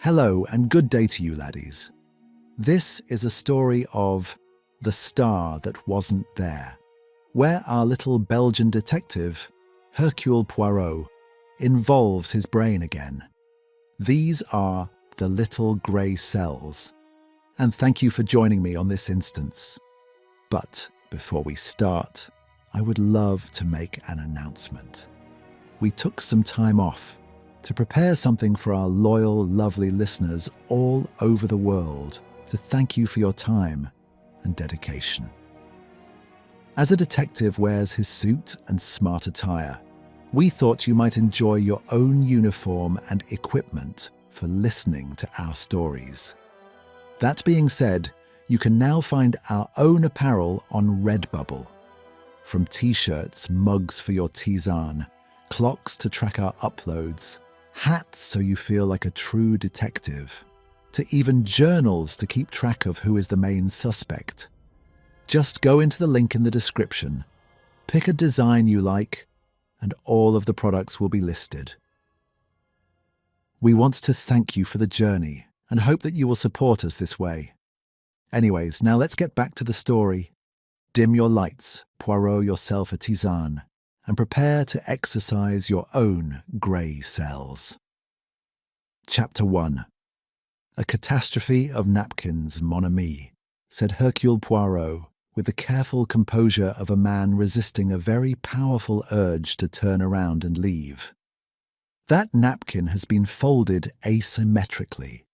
Hello and good day to you, laddies. This is a story of The Star That Wasn't There, where our little Belgian detective, Hercule Poirot, involves his brain again. These are the little grey cells, and thank you for joining me on this instance. But before we start, I would love to make an announcement. We took some time off to prepare something for our loyal, lovely listeners all over the world to thank you for your time and dedication. As a detective wears his suit and smart attire, we thought you might enjoy your own uniform and equipment for listening to our stories. That being said, you can now find our own apparel on Redbubble. From t-shirts, mugs for your tisane, clocks to track our uploads, hats so you feel like a true detective, to even journals to keep track of who is the main suspect. Just go into the link in the description, pick a design you like, and all of the products will be listed. We want to thank you for the journey and hope that you will support us this way. Anyways, now let's get back to the story. Dim your lights, Poirot yourself a tisane, and prepare to exercise your own grey cells. Chapter 1. A catastrophe of napkins, mon ami, said Hercule Poirot, with the careful composure of a man resisting a very powerful urge to turn around and leave. That napkin has been folded asymmetrically.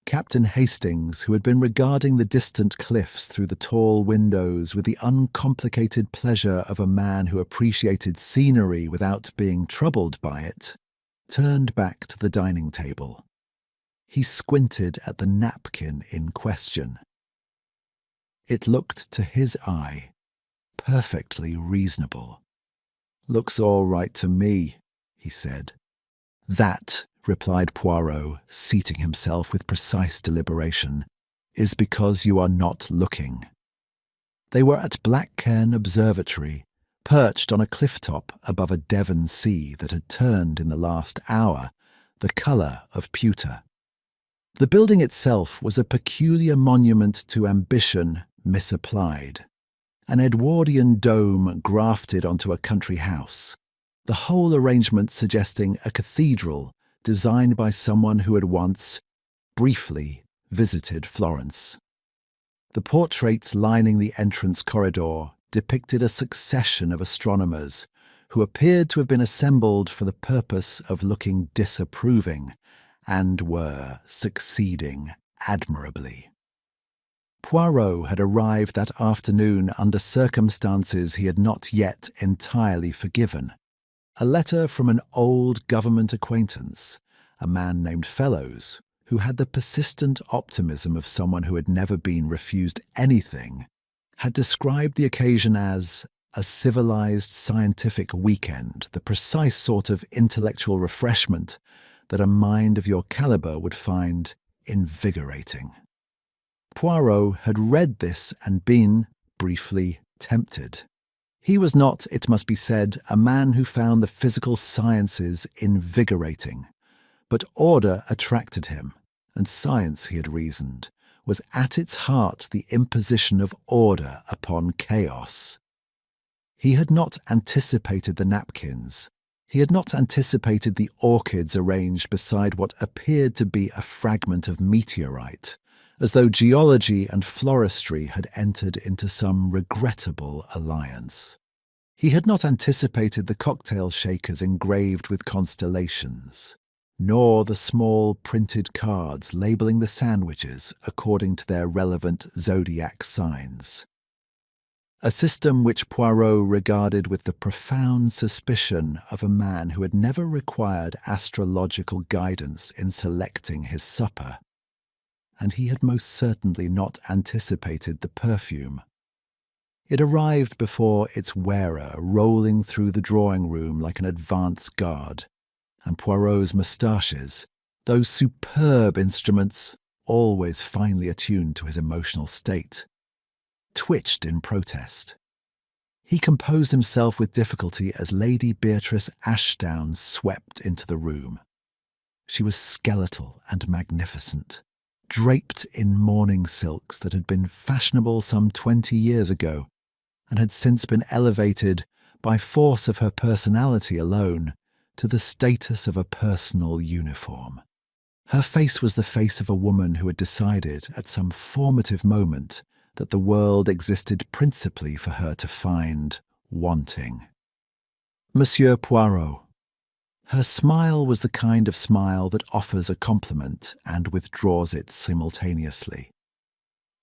Captain Hastings, who had been regarding the distant cliffs through the tall windows with the uncomplicated pleasure of a man who appreciated scenery without being troubled by it, turned back to the dining table. He squinted at the napkin in question. It looked to his eye perfectly reasonable. "Looks all right to me," he said. "That," replied Poirot, seating himself with precise deliberation, "is because you are not looking." They were at Blackcairn Observatory, perched on a cliff top above a Devon sea that had turned in the last hour the colour of pewter. The building itself was a peculiar monument to ambition misapplied, an Edwardian dome grafted onto a country house, the whole arrangement suggesting a cathedral designed by someone who had once, briefly, visited Florence. The portraits lining the entrance corridor depicted a succession of astronomers who appeared to have been assembled for the purpose of looking disapproving and were succeeding admirably. Poirot had arrived that afternoon under circumstances he had not yet entirely forgiven. A letter from an old government acquaintance, a man named Fellows, who had the persistent optimism of someone who had never been refused anything, had described the occasion as a civilised scientific weekend, the precise sort of intellectual refreshment that a mind of your calibre would find invigorating. Poirot had read this and been, briefly, tempted. He was not, it must be said, a man who found the physical sciences invigorating, but order attracted him, and science, he had reasoned, was at its heart the imposition of order upon chaos. He had not anticipated the napkins. He had not anticipated the orchids arranged beside what appeared to be a fragment of meteorite, as though geology and floristry had entered into some regrettable alliance. He had not anticipated the cocktail shakers engraved with constellations, nor the small printed cards labelling the sandwiches according to their relevant zodiac signs. A system which Poirot regarded with the profound suspicion of a man who had never required astrological guidance in selecting his supper. And he had most certainly not anticipated the perfume. It arrived before its wearer, rolling through the drawing room like an advance guard, and Poirot's moustaches, those superb instruments, always finely attuned to his emotional state, twitched in protest. He composed himself with difficulty as Lady Beatrice Ashdown swept into the room. She was skeletal and magnificent, draped in mourning silks that had been fashionable some 20 years ago and had since been elevated by force of her personality alone to the status of a personal uniform. Her face was the face of a woman who had decided at some formative moment that the world existed principally for her to find wanting. Monsieur Poirot. Her smile was the kind of smile that offers a compliment and withdraws it simultaneously.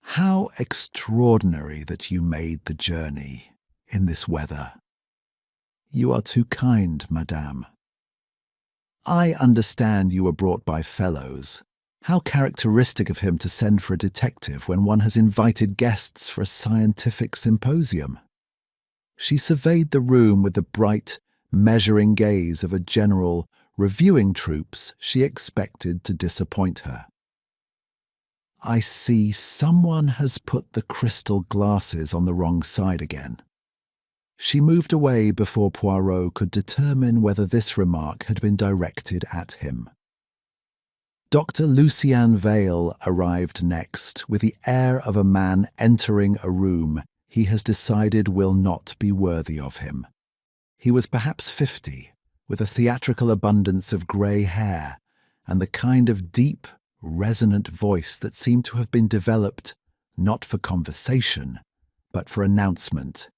How extraordinary that you made the journey in this weather. You are too kind, madame. I understand you were brought by fellows. How characteristic of him to send for a detective when one has invited guests for a scientific symposium. She surveyed the room with the bright, measuring gaze of a general reviewing troops she expected to disappoint her. I see someone has put the crystal glasses on the wrong side again. She moved away before Poirot could determine whether this remark had been directed at him. Dr. Lucien Vale arrived next with the air of a man entering a room he has decided will not be worthy of him. He was perhaps 50, with a theatrical abundance of grey hair and the kind of deep, resonant voice that seemed to have been developed not for conversation, but for announcement.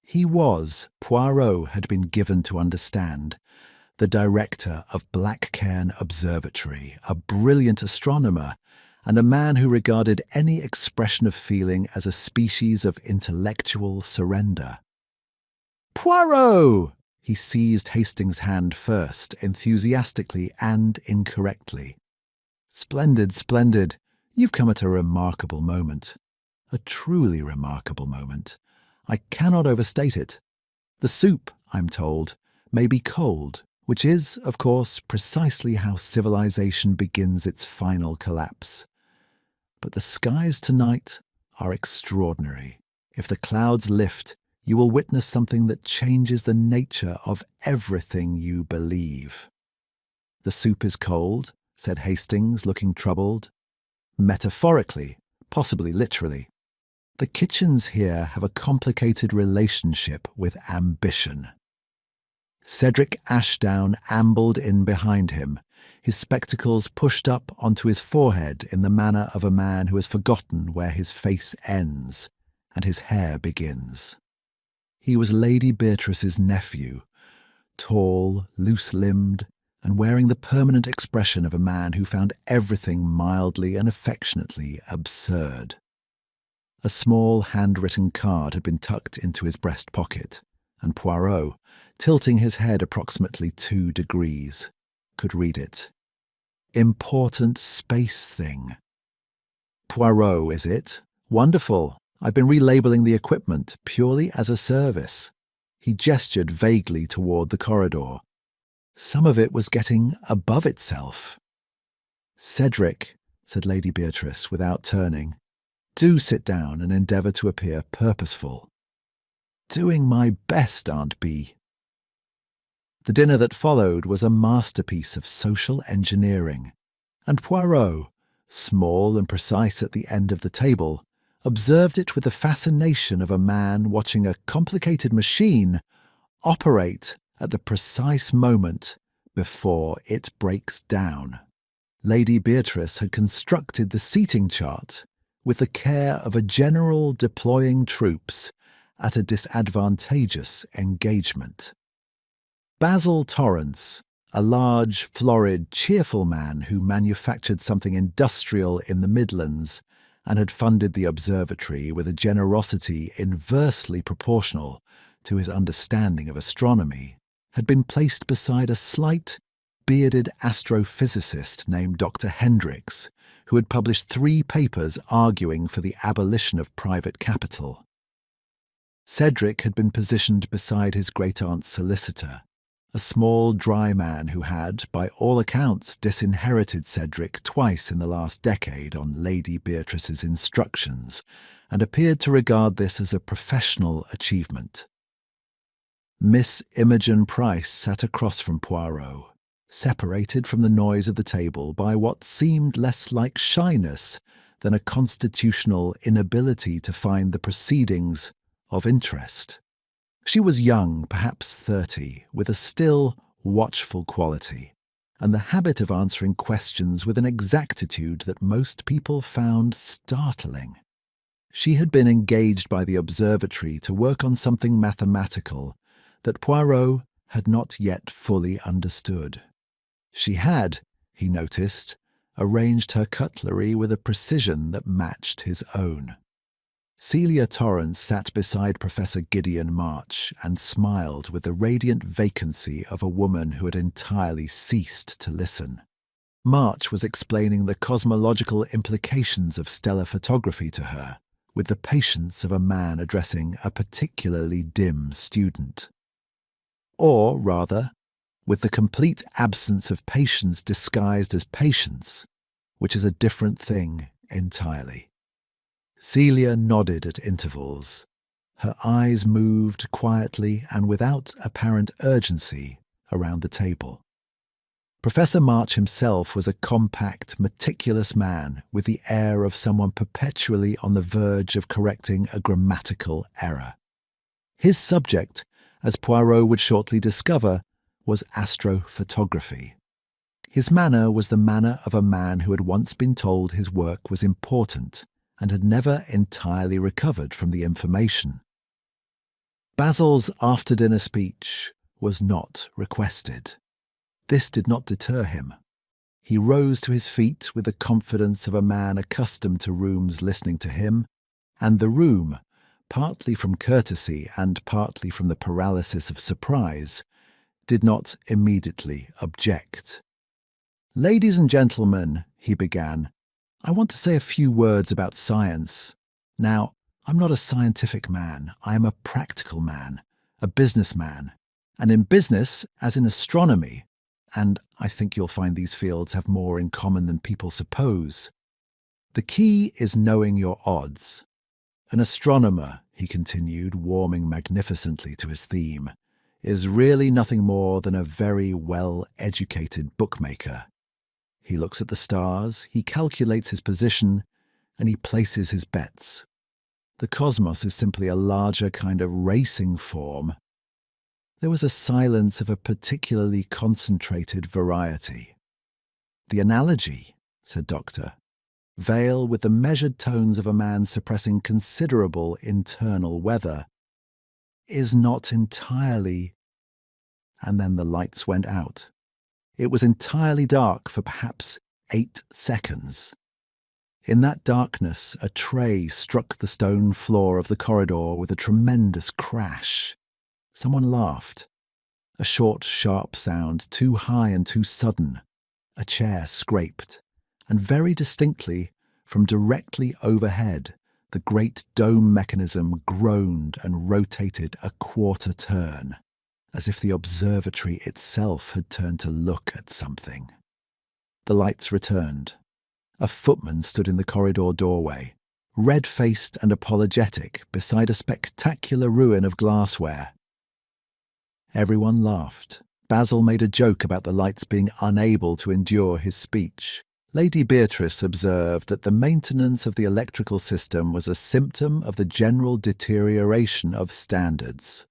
He was, Poirot had been given to understand, the director of Blackcairn Observatory, a brilliant astronomer, and a man who regarded any expression of feeling as a species of intellectual surrender. "Poirot!" He seized Hastings' hand first, enthusiastically and incorrectly. "Splendid, splendid. You've come at a remarkable moment. A truly remarkable moment. I cannot overstate it. The soup, I'm told, may be cold, which is, of course, precisely how civilization begins its final collapse. But the skies tonight are extraordinary. If the clouds lift, you will witness something that changes the nature of everything you believe." "The soup is cold," said Hastings, looking troubled. "Metaphorically, possibly literally. The kitchens here have a complicated relationship with ambition." Cedric Ashdown ambled in behind him, his spectacles pushed up onto his forehead in the manner of a man who has forgotten where his face ends and his hair begins. He was Lady Beatrice's nephew, tall, loose-limbed, and wearing the permanent expression of a man who found everything mildly and affectionately absurd. A small handwritten card had been tucked into his breast pocket, and Poirot, tilting his head approximately 2 degrees, could read it. "Important space thing." "Poirot, is it? Wonderful. I've been relabeling the equipment purely as a service." He gestured vaguely toward the corridor. Some of it was getting above itself. "Cedric," said Lady Beatrice without turning, "do sit down and endeavour to appear purposeful." "Doing my best, Aunt B." The dinner that followed was a masterpiece of social engineering, and Poirot, small and precise at the end of the table, observed it with the fascination of a man watching a complicated machine operate at the precise moment before it breaks down. Lady Beatrice had constructed the seating chart with the care of a general deploying troops at a disadvantageous engagement. Basil Torrance, a large, florid, cheerful man who manufactured something industrial in the Midlands and had funded the observatory with a generosity inversely proportional to his understanding of astronomy, had been placed beside a slight, bearded astrophysicist named Dr. Hendricks, who had published 3 papers arguing for the abolition of private capital. Cedric had been positioned beside his great-aunt's solicitor, a small, dry man who had, by all accounts, disinherited Cedric twice in the last decade on Lady Beatrice's instructions, and appeared to regard this as a professional achievement. Miss Imogen Price sat across from Poirot, separated from the noise of the table by what seemed less like shyness than a constitutional inability to find the proceedings of interest. She was young, perhaps 30, with a still, watchful quality, and the habit of answering questions with an exactitude that most people found startling. She had been engaged by the observatory to work on something mathematical that Poirot had not yet fully understood. She had, he noticed, arranged her cutlery with a precision that matched his own. Celia Torrance sat beside Professor Gideon March and smiled with the radiant vacancy of a woman who had entirely ceased to listen. March was explaining the cosmological implications of stellar photography to her, with the patience of a man addressing a particularly dim student. Or, rather, with the complete absence of patience disguised as patience, which is a different thing entirely. Celia nodded at intervals. Her eyes moved quietly and without apparent urgency around the table. Professor March himself was a compact, meticulous man with the air of someone perpetually on the verge of correcting a grammatical error. His subject, as Poirot would shortly discover, was astrophotography. His manner was the manner of a man who had once been told his work was important and had never entirely recovered from the information. Basil's after-dinner speech was not requested. This did not deter him. He rose to his feet with the confidence of a man accustomed to rooms listening to him, and the room, partly from courtesy and partly from the paralysis of surprise, did not immediately object. "Ladies and gentlemen," he began, "I want to say a few words about science. Now, I'm not a scientific man. I am a practical man, a businessman, and in business, as in astronomy, and I think you'll find these fields have more in common than people suppose. The key is knowing your odds. An astronomer," he continued, warming magnificently to his theme, "is really nothing more than a very well-educated bookmaker. He looks at the stars, he calculates his position, and he places his bets. The cosmos is simply a larger kind of racing form." There was a silence of a particularly concentrated variety. "The analogy," said Doctor, "Vale with the measured tones of a man suppressing considerable internal weather, is not entirely—" And then the lights went out. It was entirely dark for perhaps 8 seconds. In that darkness, a tray struck the stone floor of the corridor with a tremendous crash. Someone laughed. A short, sharp sound, too high and too sudden. A chair scraped, and very distinctly, from directly overhead, the great dome mechanism groaned and rotated a quarter turn, as if the observatory itself had turned to look at something. The lights returned. A footman stood in the corridor doorway, red-faced and apologetic beside a spectacular ruin of glassware. Everyone laughed. Basil made a joke about the lights being unable to endure his speech. Lady Beatrice observed that the maintenance of the electrical system was a symptom of the general deterioration of standards.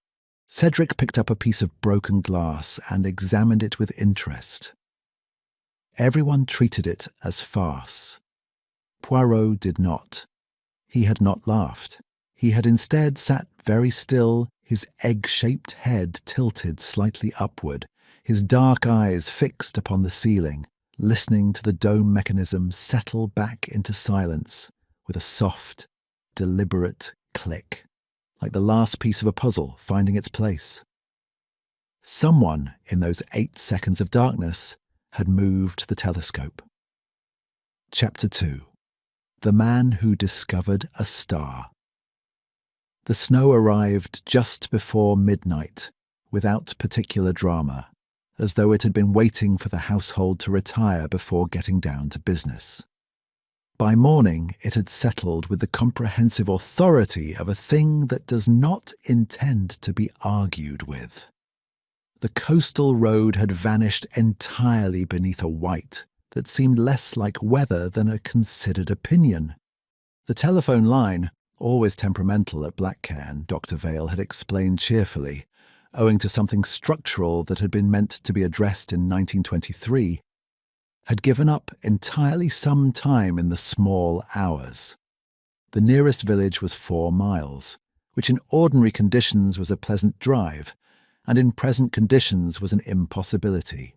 Cedric picked up a piece of broken glass and examined it with interest. Everyone treated it as farce. Poirot did not. He had not laughed. He had instead sat very still, his egg-shaped head tilted slightly upward, his dark eyes fixed upon the ceiling, listening to the dome mechanism settle back into silence with a soft, deliberate click, like the last piece of a puzzle finding its place. Someone, in those 8 seconds of darkness, had moved the telescope. Chapter 2. The Man Who Discovered a Star. The snow arrived just before midnight, without particular drama, as though it had been waiting for the household to retire before getting down to business. By morning, it had settled with the comprehensive authority of a thing that does not intend to be argued with. The coastal road had vanished entirely beneath a white that seemed less like weather than a considered opinion. The telephone line, always temperamental at Blackcairn, Dr. Vale had explained cheerfully, owing to something structural that had been meant to be addressed in 1923, had given up entirely some time in the small hours. The nearest village was 4 miles, which in ordinary conditions was a pleasant drive, and in present conditions was an impossibility.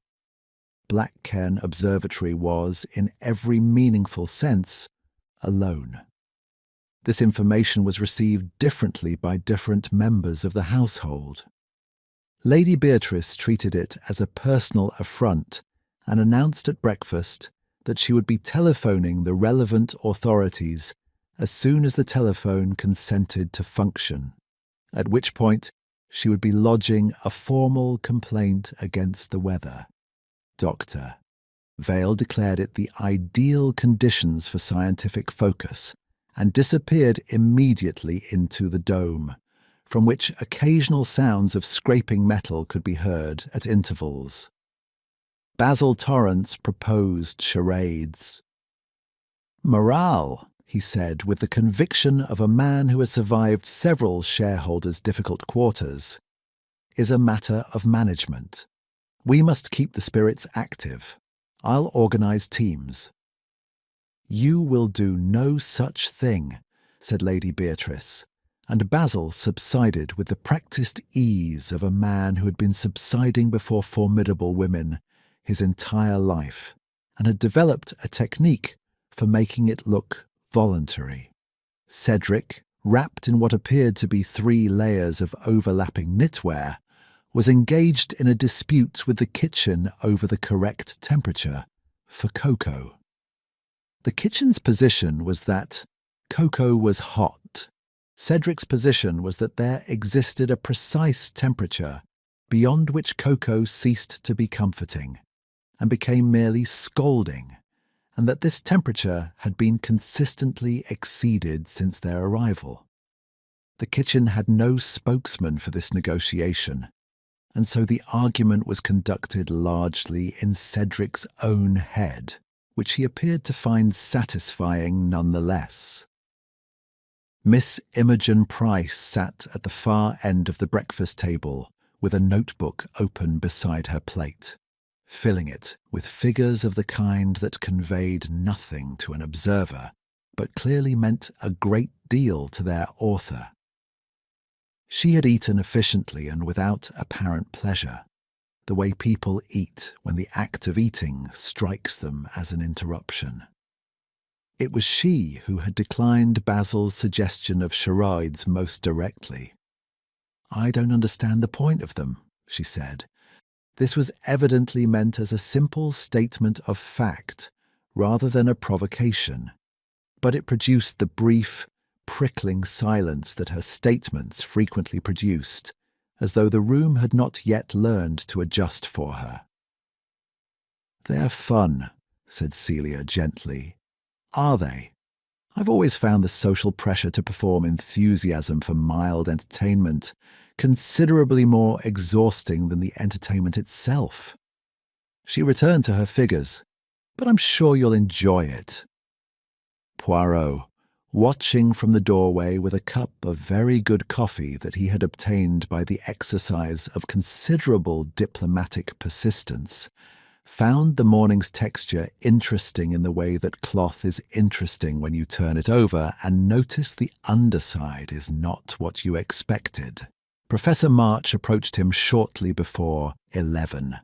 Blackcairn Observatory was, in every meaningful sense, alone. This information was received differently by different members of the household. Lady Beatrice treated it as a personal affront and announced at breakfast that she would be telephoning the relevant authorities as soon as the telephone consented to function, at which point she would be lodging a formal complaint against the weather. Dr. Vale declared it the ideal conditions for scientific focus and disappeared immediately into the dome, from which occasional sounds of scraping metal could be heard at intervals. Basil Torrance proposed charades. "Morale," he said with the conviction of a man who has survived several shareholders' difficult quarters, "is a matter of management. We must keep the spirits active. I'll organise teams." "You will do no such thing," said Lady Beatrice, and Basil subsided with the practised ease of a man who had been subsiding before formidable women his entire life and had developed a technique for making it look voluntary. Cedric, wrapped in what appeared to be 3 layers of overlapping knitwear, was engaged in a dispute with the kitchen over the correct temperature for cocoa. The kitchen's position was that cocoa was hot. Cedric's position was that there existed a precise temperature beyond which cocoa ceased to be comforting and became merely scalding, and that this temperature had been consistently exceeded since their arrival. The kitchen had no spokesman for this negotiation, and so the argument was conducted largely in Cedric's own head, which he appeared to find satisfying nonetheless. Miss Imogen Price sat at the far end of the breakfast table with a notebook open beside her plate, filling it with figures of the kind that conveyed nothing to an observer, but clearly meant a great deal to their author. She had eaten efficiently and without apparent pleasure, the way people eat when the act of eating strikes them as an interruption. It was she who had declined Basil's suggestion of charades most directly. "I don't understand the point of them," she said. This was evidently meant as a simple statement of fact rather than a provocation, but it produced the brief, prickling silence that her statements frequently produced, as though the room had not yet learned to adjust for her. "They're fun," said Celia gently. "Are they? I've always found the social pressure to perform enthusiasm for mild entertainment considerably more exhausting than the entertainment itself." She returned to her figures. "But I'm sure you'll enjoy it." Poirot, watching from the doorway with a cup of very good coffee that he had obtained by the exercise of considerable diplomatic persistence, found the morning's texture interesting in the way that cloth is interesting when you turn it over and notice the underside is not what you expected. Professor March approached him shortly before 11.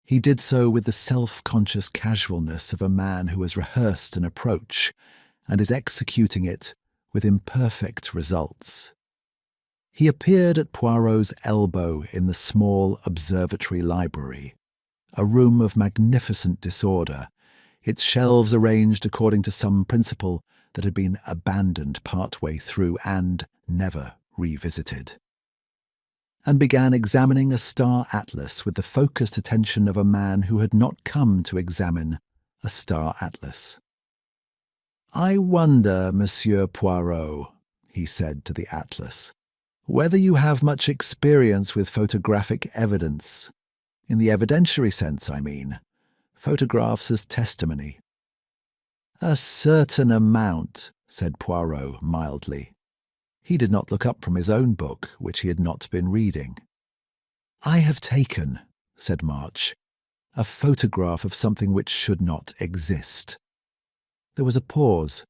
He did so with the self-conscious casualness of a man who has rehearsed an approach and is executing it with imperfect results. He appeared at Poirot's elbow in the small observatory library, a room of magnificent disorder, its shelves arranged according to some principle that had been abandoned partway through and never revisited, and began examining a star atlas with the focused attention of a man who had not come to examine a star atlas. "I wonder, Monsieur Poirot," he said to the atlas, "whether you have much experience with photographic evidence. In the evidentiary sense, I mean. Photographs as testimony. A certain amount, said Poirot mildly. He did not look up from his own book, which he had not been reading. I have taken, said March, a photograph of something which should not exist. There was a pause.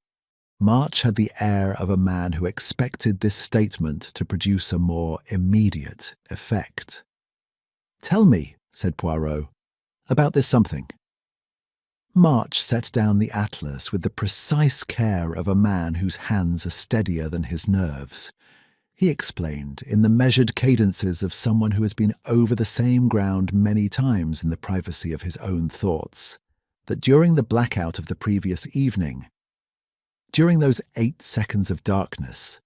March had the air of a man who expected this statement to produce a more immediate effect. Tell me, said Poirot, about this something. March set down the atlas with the precise care of a man whose hands are steadier than his nerves. He explained, in the measured cadences of someone who has been over the same ground many times in the privacy of his own thoughts, that during the blackout of the previous evening, during those 8 seconds of darkness,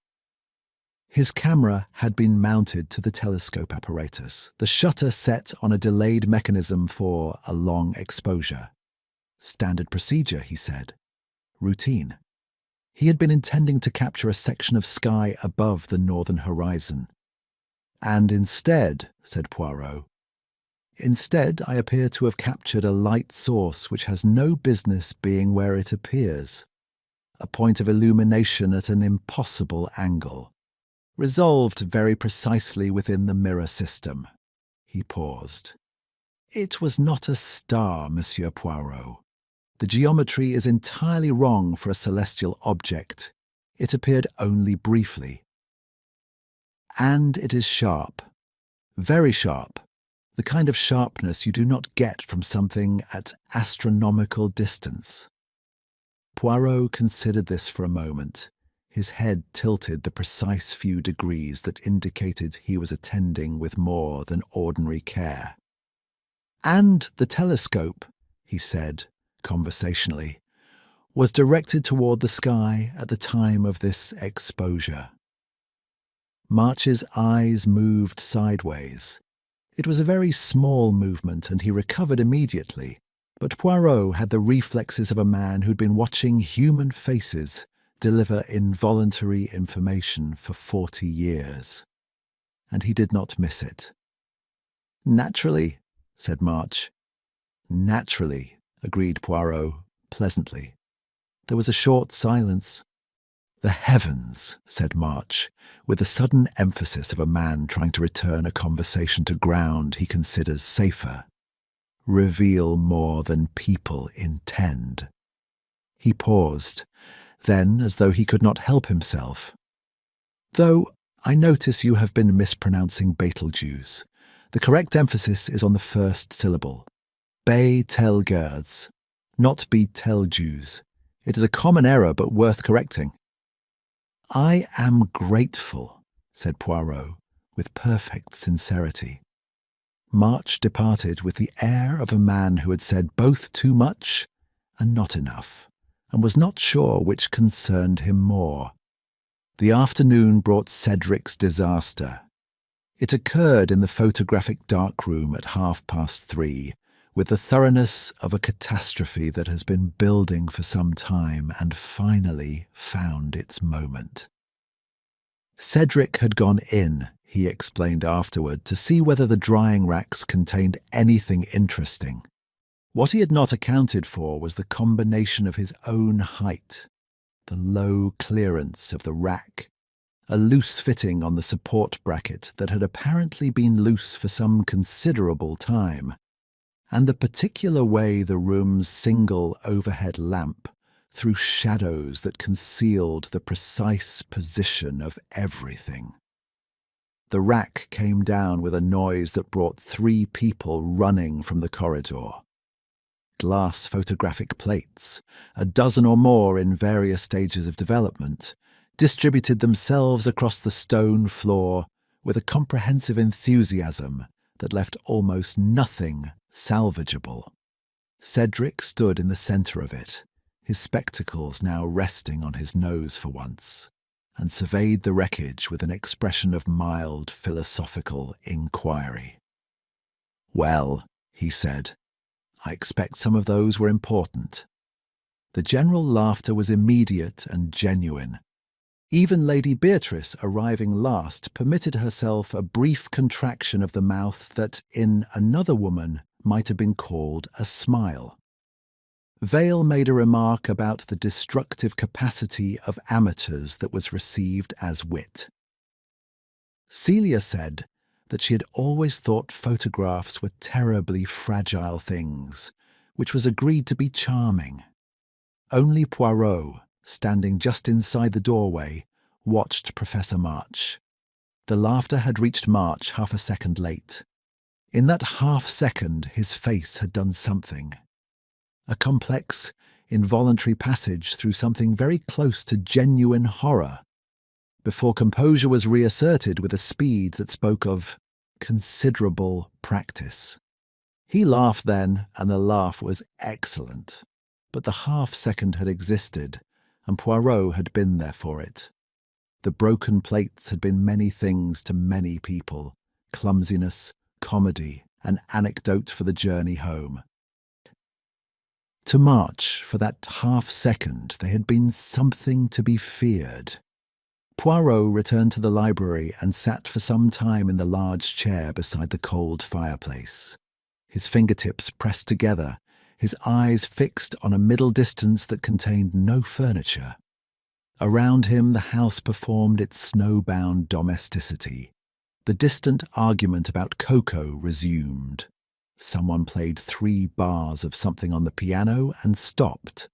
his camera had been mounted to the telescope apparatus, the shutter set on a delayed mechanism for a long exposure. Standard procedure, he said. Routine. He had been intending to capture a section of sky above the northern horizon. And instead, said Poirot, instead I appear to have captured a light source which has no business being where it appears. A point of illumination at an impossible angle, resolved very precisely within the mirror system. He paused. It was not a star, Monsieur Poirot. The geometry is entirely wrong for a celestial object. It appeared only briefly. And it is sharp, very sharp, the kind of sharpness you do not get from something at astronomical distance. Poirot considered this for a moment. His head tilted the precise few degrees that indicated he was attending with more than ordinary care. And the telescope, he said, conversationally, was directed toward the sky at the time of this exposure. March's eyes moved sideways. It was a very small movement, and he recovered immediately, but Poirot had the reflexes of a man who'd been watching human faces deliver involuntary information for 40 years. And he did not miss it. Naturally, said March. Naturally, agreed Poirot, pleasantly. There was a short silence. The heavens, said March, with the sudden emphasis of a man trying to return a conversation to ground he considers safer, reveal more than people intend. He paused, then, as though he could not help himself. Though I notice you have been mispronouncing Betelgeuse. The correct emphasis is on the first syllable. Betelgeuse, not Betelgeuse. It is a common error, but worth correcting. I am grateful, said Poirot, with perfect sincerity. March departed with the air of a man who had said both too much and not enough, and was not sure which concerned him more. The afternoon brought Cedric's disaster. It occurred in the photographic darkroom at 3:30, with the thoroughness of a catastrophe that has been building for some time and finally found its moment. Cedric had gone in, he explained afterward, to see whether the drying racks contained anything interesting. What he had not accounted for was the combination of his own height, the low clearance of the rack, a loose fitting on the support bracket that had apparently been loose for some considerable time, and the particular way the room's single overhead lamp threw shadows that concealed the precise position of everything. The rack came down with a noise that brought 3 people running from the corridor. Glass photographic plates, a dozen or more in various stages of development, distributed themselves across the stone floor with a comprehensive enthusiasm that left almost nothing salvageable. Cedric stood in the centre of it, his spectacles now resting on his nose for once, and surveyed the wreckage with an expression of mild philosophical inquiry. Well, he said, I expect some of those were important. The general laughter was immediate and genuine. Even Lady Beatrice, arriving last, permitted herself a brief contraction of the mouth that, in another woman, might have been called a smile. Vale made a remark about the destructive capacity of amateurs that was received as wit. Celia said that she had always thought photographs were terribly fragile things, which was agreed to be charming. Only Poirot, standing just inside the doorway, watched Professor March. The laughter had reached March half a second late. In that half second, his face had done something. A complex, involuntary passage through something very close to genuine horror, before composure was reasserted with a speed that spoke of considerable practice. He laughed then, and the laugh was excellent. But the half-second had existed, and Poirot had been there for it. The broken plates had been many things to many people: clumsiness, comedy, an anecdote for the journey home. To March, for that half-second, they had been something to be feared. Poirot returned to the library and sat for some time in the large chair beside the cold fireplace. His fingertips pressed together, his eyes fixed on a middle distance that contained no furniture. Around him the house performed its snowbound domesticity. The distant argument about cocoa resumed. Someone played 3 bars of something on the piano and stopped.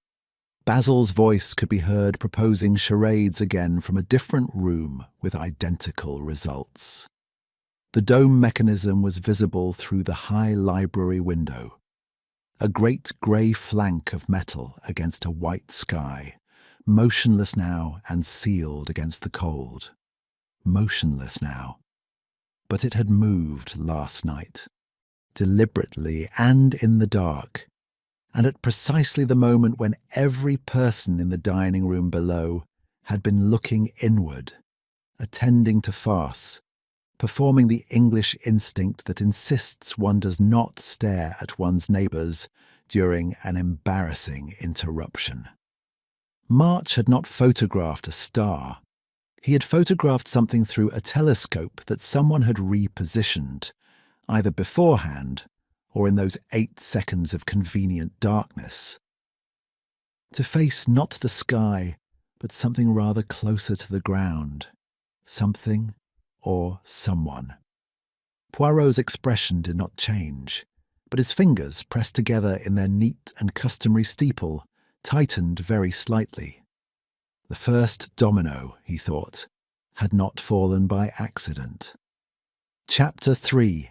Basil's voice could be heard proposing charades again from a different room with identical results. The dome mechanism was visible through the high library window. A great grey flank of metal against a white sky, motionless now and sealed against the cold. Motionless now. But it had moved last night, deliberately and in the dark, and at precisely the moment when every person in the dining room below had been looking inward, attending to farce, performing the English instinct that insists one does not stare at one's neighbours during an embarrassing interruption. March had not photographed a star. He had photographed something through a telescope that someone had repositioned, either beforehand or in those 8 seconds of convenient darkness. To face not the sky, but something rather closer to the ground. Something or someone. Poirot's expression did not change, but his fingers, pressed together in their neat and customary steeple, tightened very slightly. The first domino, he thought, had not fallen by accident. Chapter 3.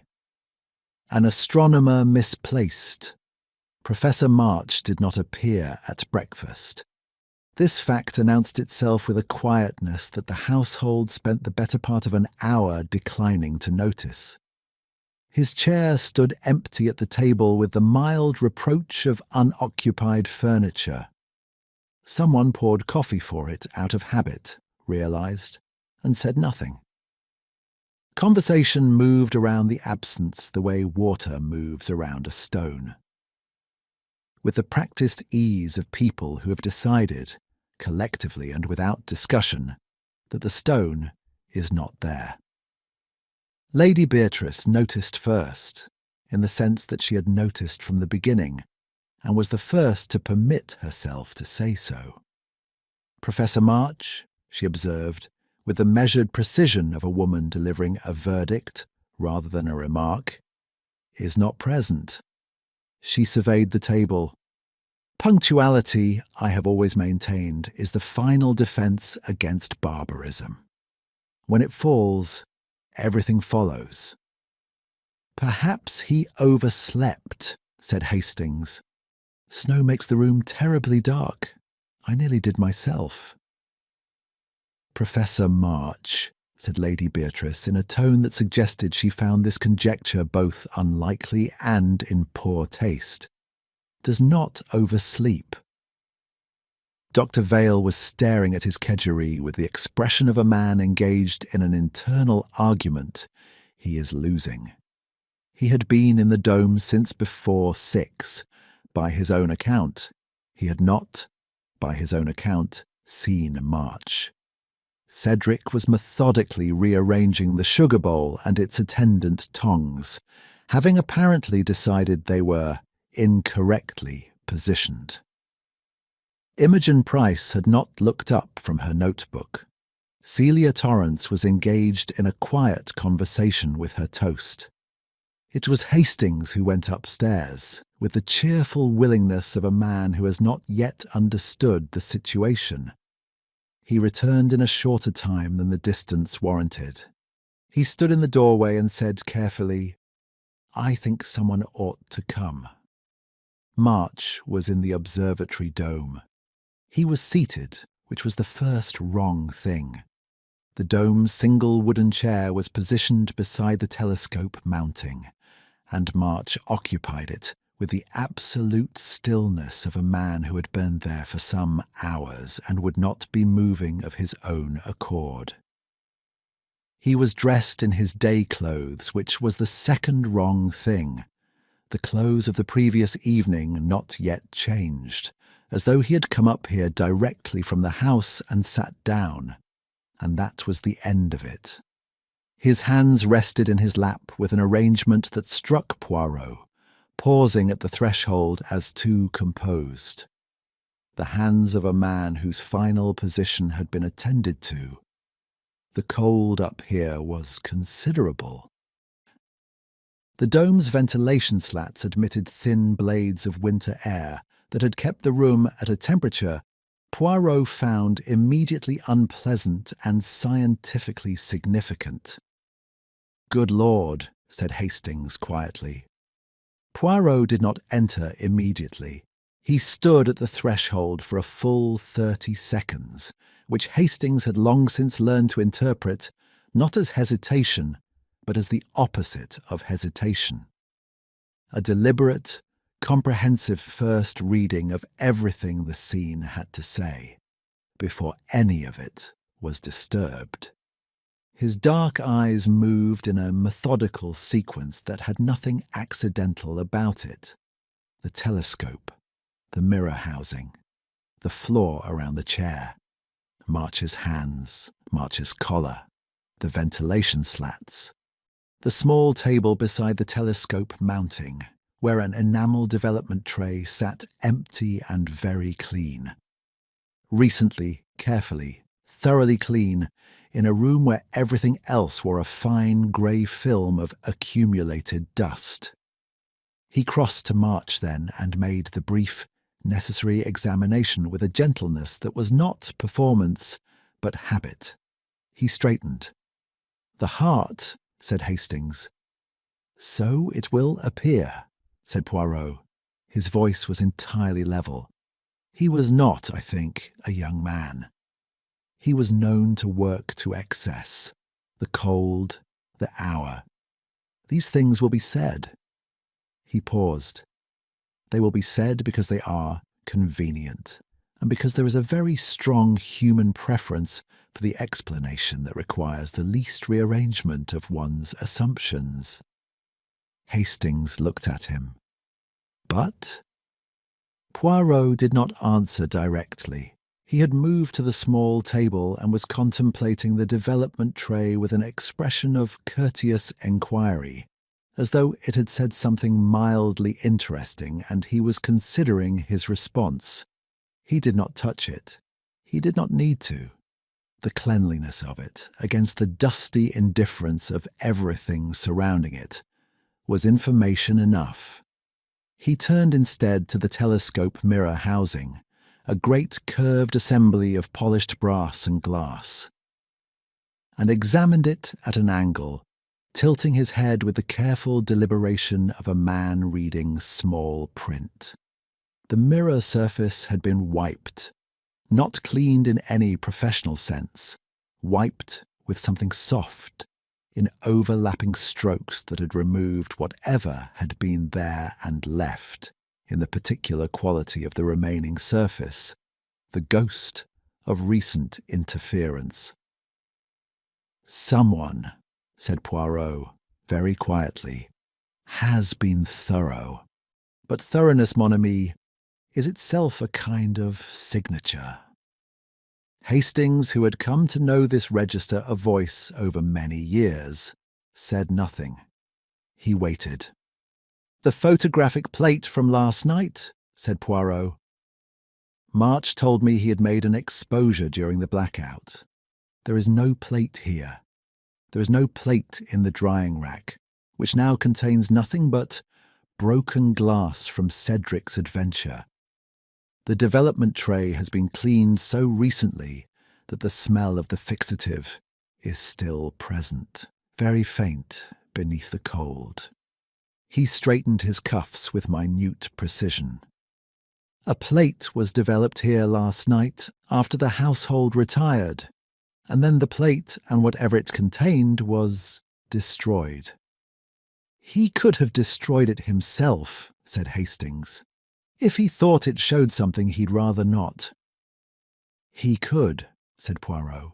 An Astronomer Misplaced. Professor March did not appear at breakfast. This fact announced itself with a quietness that the household spent the better part of an hour declining to notice. His chair stood empty at the table with the mild reproach of unoccupied furniture. Someone poured coffee for it out of habit, realized, and said nothing. Conversation moved around the absence the way water moves around a stone. With the practiced ease of people who have decided, collectively and without discussion, that the stone is not there. Lady Beatrice noticed first, in the sense that she had noticed from the beginning, and was the first to permit herself to say so. Professor March, she observed, with the measured precision of a woman delivering a verdict rather than a remark, is not present. She surveyed the table. Punctuality, I have always maintained, is the final defence against barbarism. When it falls, everything follows. Perhaps he overslept, said Hastings. Snow makes the room terribly dark. I nearly did myself. Professor March, said Lady Beatrice in a tone that suggested she found this conjecture both unlikely and in poor taste, does not oversleep. Dr. Vale was staring at his kedgeree with the expression of a man engaged in an internal argument he is losing. He had been in the dome since before 6. By his own account, he had not, by his own account, seen March. Cedric was methodically rearranging the sugar bowl and its attendant tongs, having apparently decided they were incorrectly positioned. Imogen Price had not looked up from her notebook. Celia Torrance was engaged in a quiet conversation with her toast. It was Hastings who went upstairs, with the cheerful willingness of a man who has not yet understood the situation. He returned in a shorter time than the distance warranted. He stood in the doorway and said carefully, "I think someone ought to come." March was in the observatory dome. He was seated, which was the first wrong thing. The dome's single wooden chair was positioned beside the telescope mounting, and March occupied it with the absolute stillness of a man who had been there for some hours and would not be moving of his own accord. He was dressed in his day clothes, which was the second wrong thing. The clothes of the previous evening not yet changed, as though he had come up here directly from the house and sat down, and that was the end of it. His hands rested in his lap with an arrangement that struck Poirot, pausing at the threshold as too composed. The hands of a man whose final position had been attended to. The cold up here was considerable. The dome's ventilation slats admitted thin blades of winter air that had kept the room at a temperature Poirot found immediately unpleasant and scientifically significant. "Good Lord," said Hastings quietly. Poirot did not enter immediately. He stood at the threshold for a full 30 seconds, which Hastings had long since learned to interpret not as hesitation, but as the opposite of hesitation. A deliberate, comprehensive first reading of everything the scene had to say, before any of it was disturbed. His dark eyes moved in a methodical sequence that had nothing accidental about it. The telescope, the mirror housing, the floor around the chair, March's hands, March's collar, the ventilation slats, the small table beside the telescope mounting, where an enamel development tray sat empty and very clean. Recently, carefully, thoroughly clean, in a room where everything else wore a fine grey film of accumulated dust. He crossed to March then and made the brief, necessary examination with a gentleness that was not performance, but habit. He straightened. "The heart," said Hastings. "So it will appear," said Poirot. His voice was entirely level. He was not, I think, a young man. He was known to work to excess. The cold, the hour. These things will be said. He paused. They will be said because they are convenient, and because there is a very strong human preference for the explanation that requires the least rearrangement of one's assumptions. Hastings looked at him. "But?" Poirot did not answer directly. He had moved to the small table and was contemplating the development tray with an expression of courteous enquiry, as though it had said something mildly interesting and he was considering his response. He did not touch it. He did not need to. The cleanliness of it, against the dusty indifference of everything surrounding it, was information enough. He turned instead to the telescope mirror housing, a great curved assembly of polished brass and glass, and examined it at an angle, tilting his head with the careful deliberation of a man reading small print. The mirror surface had been wiped, not cleaned in any professional sense, wiped with something soft, in overlapping strokes that had removed whatever had been there and left, in the particular quality of the remaining surface, the ghost of recent interference. "Someone," said Poirot, very quietly, "has been thorough. But thoroughness, mon ami, is itself a kind of signature." Hastings, who had come to know this register a voice over many years, said nothing. He waited. "The photographic plate from last night," said Poirot. "March told me he had made an exposure during the blackout. There is no plate here. There is no plate in the drying rack, which now contains nothing but broken glass from Cedric's adventure. The development tray has been cleaned so recently that the smell of the fixative is still present, very faint beneath the cold." He straightened his cuffs with minute precision. "A plate was developed here last night after the household retired, and then the plate and whatever it contained was destroyed." "He could have destroyed it himself," said Hastings, "if he thought it showed something he'd rather not." "He could," said Poirot,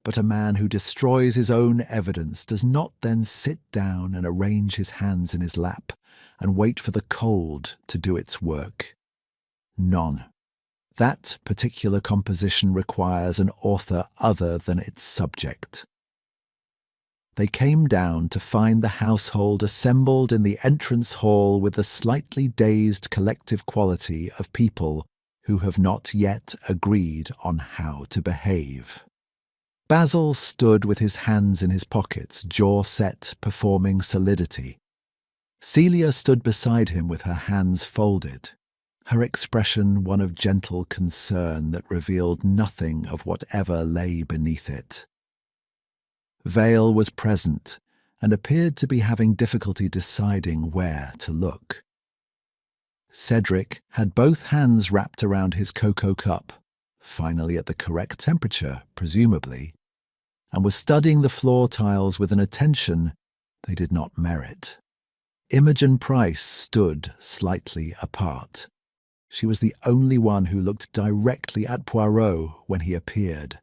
"but a man who destroys his own evidence does not then sit down and arrange his hands in his lap and wait for the cold to do its work. None. That particular composition requires an author other than its subject." They came down to find the household assembled in the entrance hall with the slightly dazed collective quality of people who have not yet agreed on how to behave. Basil stood with his hands in his pockets, jaw set, performing solidity. Celia stood beside him with her hands folded, her expression one of gentle concern that revealed nothing of whatever lay beneath it. Vale was present and appeared to be having difficulty deciding where to look. Cedric had both hands wrapped around his cocoa cup, finally at the correct temperature, presumably, and was studying the floor tiles with an attention they did not merit. Imogen Price stood slightly apart. She was the only one who looked directly at Poirot when he appeared,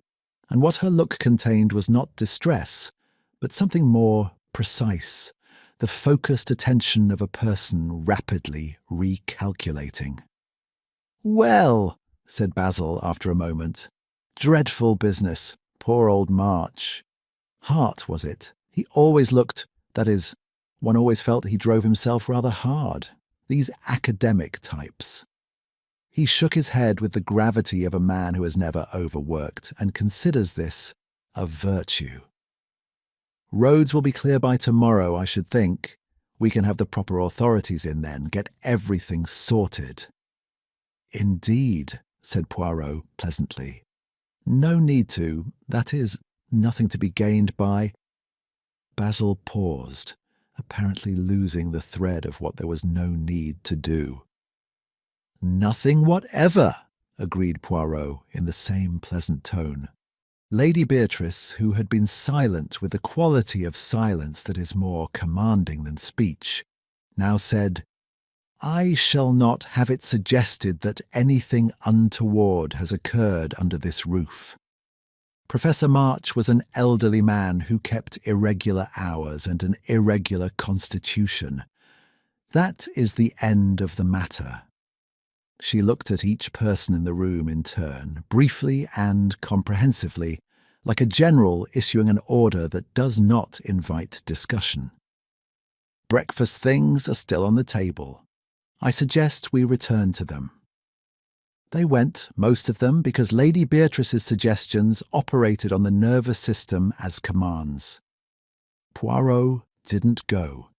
and what her look contained was not distress, but something more precise, the focused attention of a person rapidly recalculating. "Well," said Basil after a moment, "dreadful business. Poor old March. Hart, was it? He always looked, that is, one always felt he drove himself rather hard. These academic types." He shook his head with the gravity of a man who has never overworked and considers this a virtue. "Roads will be clear by tomorrow, I should think. We can have the proper authorities in then, get everything sorted." "Indeed," said Poirot pleasantly. "No need to, that is, nothing to be gained by—" Basil paused, apparently losing the thread of what there was no need to do. "Nothing whatever," agreed Poirot in the same pleasant tone. Lady Beatrice, who had been silent with the quality of silence that is more commanding than speech, now said, "I shall not have it suggested that anything untoward has occurred under this roof. Professor March was an elderly man who kept irregular hours and an irregular constitution. That is the end of the matter." She looked at each person in the room in turn, briefly and comprehensively, like a general issuing an order that does not invite discussion. "Breakfast things are still on the table. I suggest we return to them." They went, most of them, because Lady Beatrice's suggestions operated on the nervous system as commands. Poirot didn't go.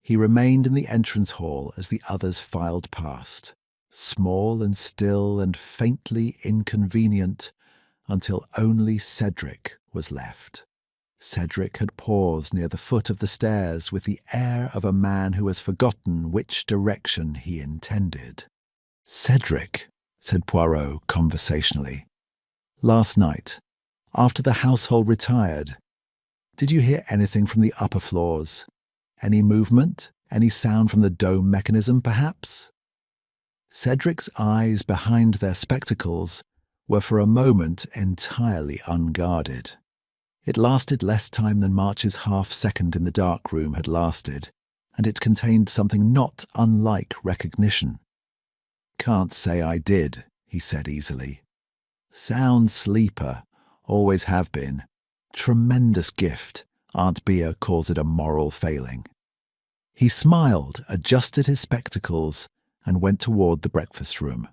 He remained in the entrance hall as the others filed past, small and still and faintly inconvenient, until only Cedric was left. Cedric had paused near the foot of the stairs with the air of a man who has forgotten which direction he intended. "Cedric," said Poirot conversationally, "last night, after the household retired, did you hear anything from the upper floors? Any movement? Any sound from the dome mechanism, perhaps?" Cedric's eyes behind their spectacles were for a moment entirely unguarded. It lasted less time than March's half-second in the dark room had lasted, and it contained something not unlike recognition. "Can't say I did," he said easily. Sound sleeper, always have been. Tremendous gift. Aunt Bea calls it a moral failing. He smiled, adjusted his spectacles, and went toward the breakfast room.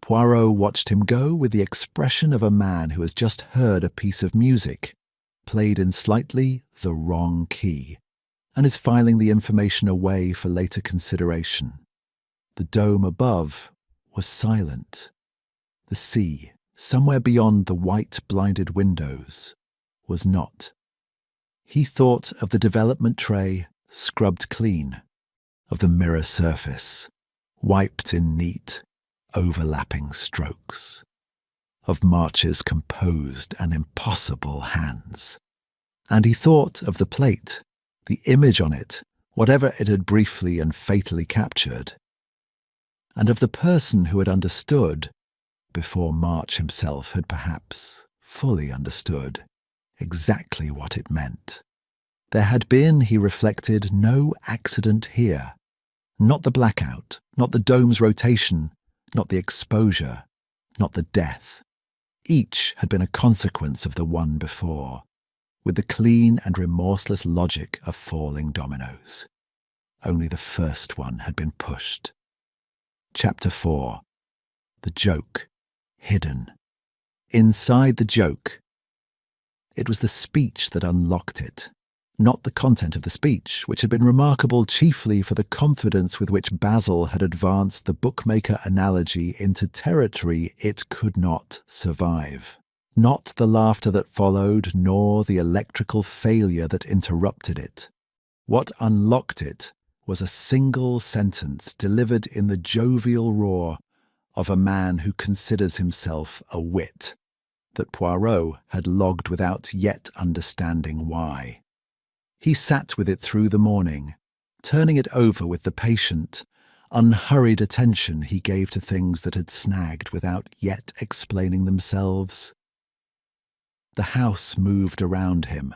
Poirot watched him go with the expression of a man who has just heard a piece of music, played in slightly the wrong key, and is filing the information away for later consideration. The dome above was silent. The sea, somewhere beyond the white blinded windows, was not. He thought of the development tray scrubbed clean, of the mirror surface, wiped in neat, overlapping strokes, of March's composed and impossible hands. And he thought of the plate, the image on it, whatever it had briefly and fatally captured, and of the person who had understood, before March himself had perhaps fully understood, exactly what it meant. There had been, he reflected, no accident here. Not the blackout, not the dome's rotation, not the exposure, not the death. Each had been a consequence of the one before, with the clean and remorseless logic of falling dominoes. Only the first one had been pushed. Chapter 4. The joke. Hidden. Inside the joke. It was the speech that unlocked it, not the content of the speech, which had been remarkable chiefly for the confidence with which Basil had advanced the bookmaker analogy into territory it could not survive. Not the laughter that followed, nor the electrical failure that interrupted it. What unlocked it was a single sentence delivered in the jovial roar of a man who considers himself a wit, that Poirot had logged without yet understanding why. He sat with it through the morning, turning it over with the patient, unhurried attention he gave to things that had snagged without yet explaining themselves. The house moved around him.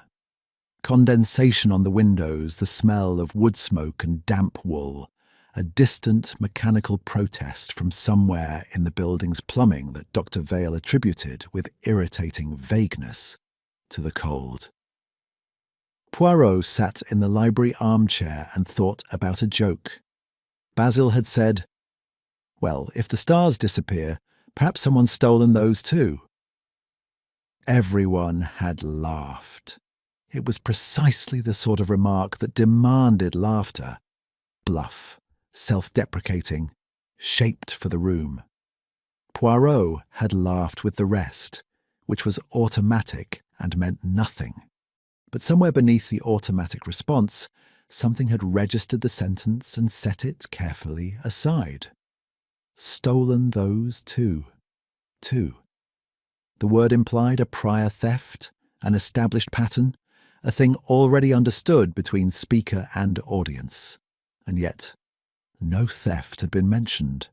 Condensation on the windows, the smell of wood smoke and damp wool, a distant mechanical protest from somewhere in the building's plumbing that Dr. Vale attributed with irritating vagueness to the cold. Poirot sat in the library armchair and thought about a joke. Basil had said, "Well, if the stars disappear, perhaps someone's stolen those too." Everyone had laughed. It was precisely the sort of remark that demanded laughter. Bluff, self-deprecating, shaped for the room. Poirot had laughed with the rest, which was automatic and meant nothing. But somewhere beneath the automatic response, something had registered the sentence and set it carefully aside. Stolen those too. The word implied a prior theft, an established pattern, a thing already understood between speaker and audience. And yet, no theft had been mentioned.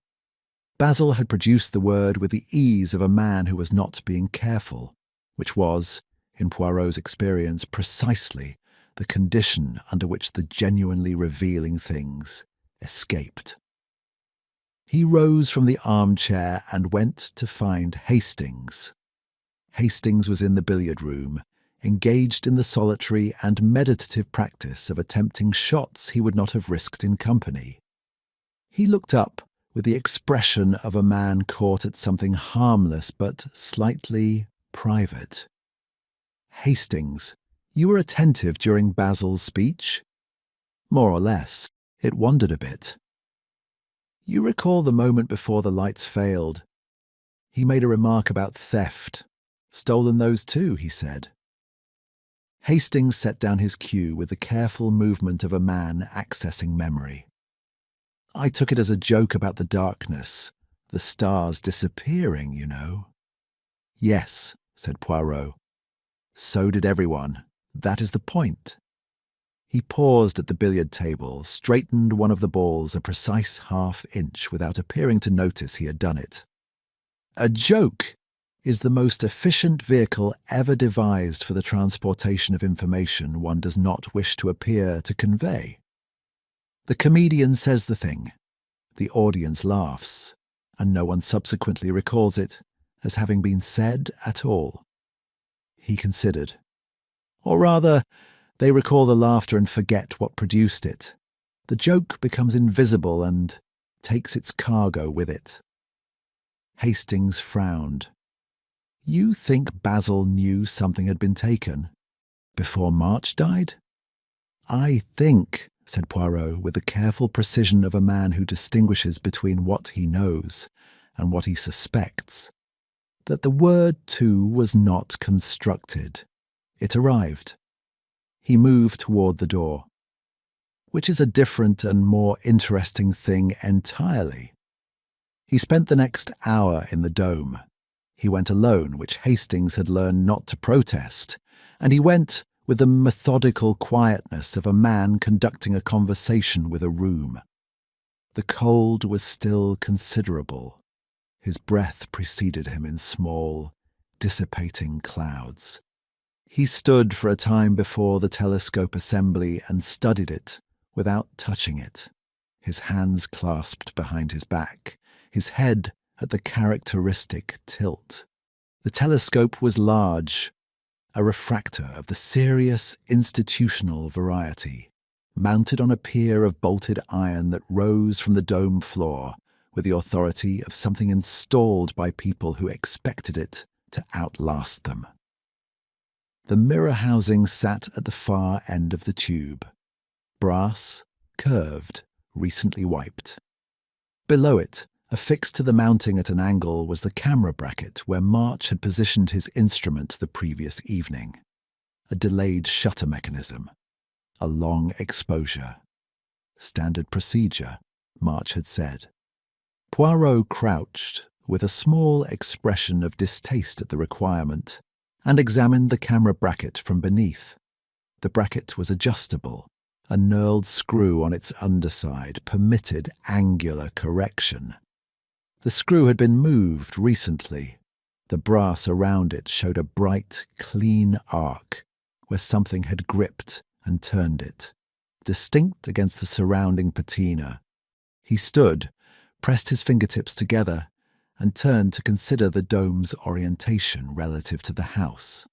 Basil had produced the word with the ease of a man who was not being careful, which was, in Poirot's experience, precisely the condition under which the genuinely revealing things escaped. He rose from the armchair and went to find Hastings. Hastings was in the billiard room, engaged in the solitary and meditative practice of attempting shots he would not have risked in company. He looked up with the expression of a man caught at something harmless but slightly private. "Hastings, you were attentive during Basil's speech?" "More or less. It wandered a bit." "You recall the moment before the lights failed. He made a remark about theft. Stolen those too, he said." Hastings set down his cue with the careful movement of a man accessing memory. "I took it as a joke about the darkness, the stars disappearing, you know." "Yes," said Poirot. "So did everyone. That is the point." He paused at the billiard table, straightened one of the balls a precise half-inch without appearing to notice he had done it. "A joke is the most efficient vehicle ever devised for the transportation of information one does not wish to appear to convey. The comedian says the thing, the audience laughs, and no one subsequently recalls it, as having been said at all. He considered. Or rather, they recall the laughter and forget what produced it. The joke becomes invisible and takes its cargo with it. Hastings frowned. You think Basil knew something had been taken before March died? I think, said Poirot with the careful precision of a man who distinguishes between what he knows and what he suspects, that the word too was not constructed. It arrived. He moved toward the door. Which is a different and more interesting thing entirely. He spent the next hour in the dome. He went alone, which Hastings had learned not to protest, and he went with the methodical quietness of a man conducting a conversation with a room. The cold was still considerable. His breath preceded him in small, dissipating clouds. He stood for a time before the telescope assembly and studied it without touching it, his hands clasped behind his back, his head at the characteristic tilt. The telescope was large, a refractor of the serious institutional variety, mounted on a pier of bolted iron that rose from the dome floor with the authority of something installed by people who expected it to outlast them. The mirror housing sat at the far end of the tube, brass, curved, recently wiped. Below it, affixed to the mounting at an angle, was the camera bracket where March had positioned his instrument the previous evening. A delayed shutter mechanism. A long exposure. Standard procedure, March had said. Poirot crouched, with a small expression of distaste at the requirement, and examined the camera bracket from beneath. The bracket was adjustable. A knurled screw on its underside permitted angular correction. The screw had been moved recently. The brass around it showed a bright, clean arc where something had gripped and turned it, distinct against the surrounding patina. He stood, pressed his fingertips together, and turned to consider the dome's orientation relative to the house.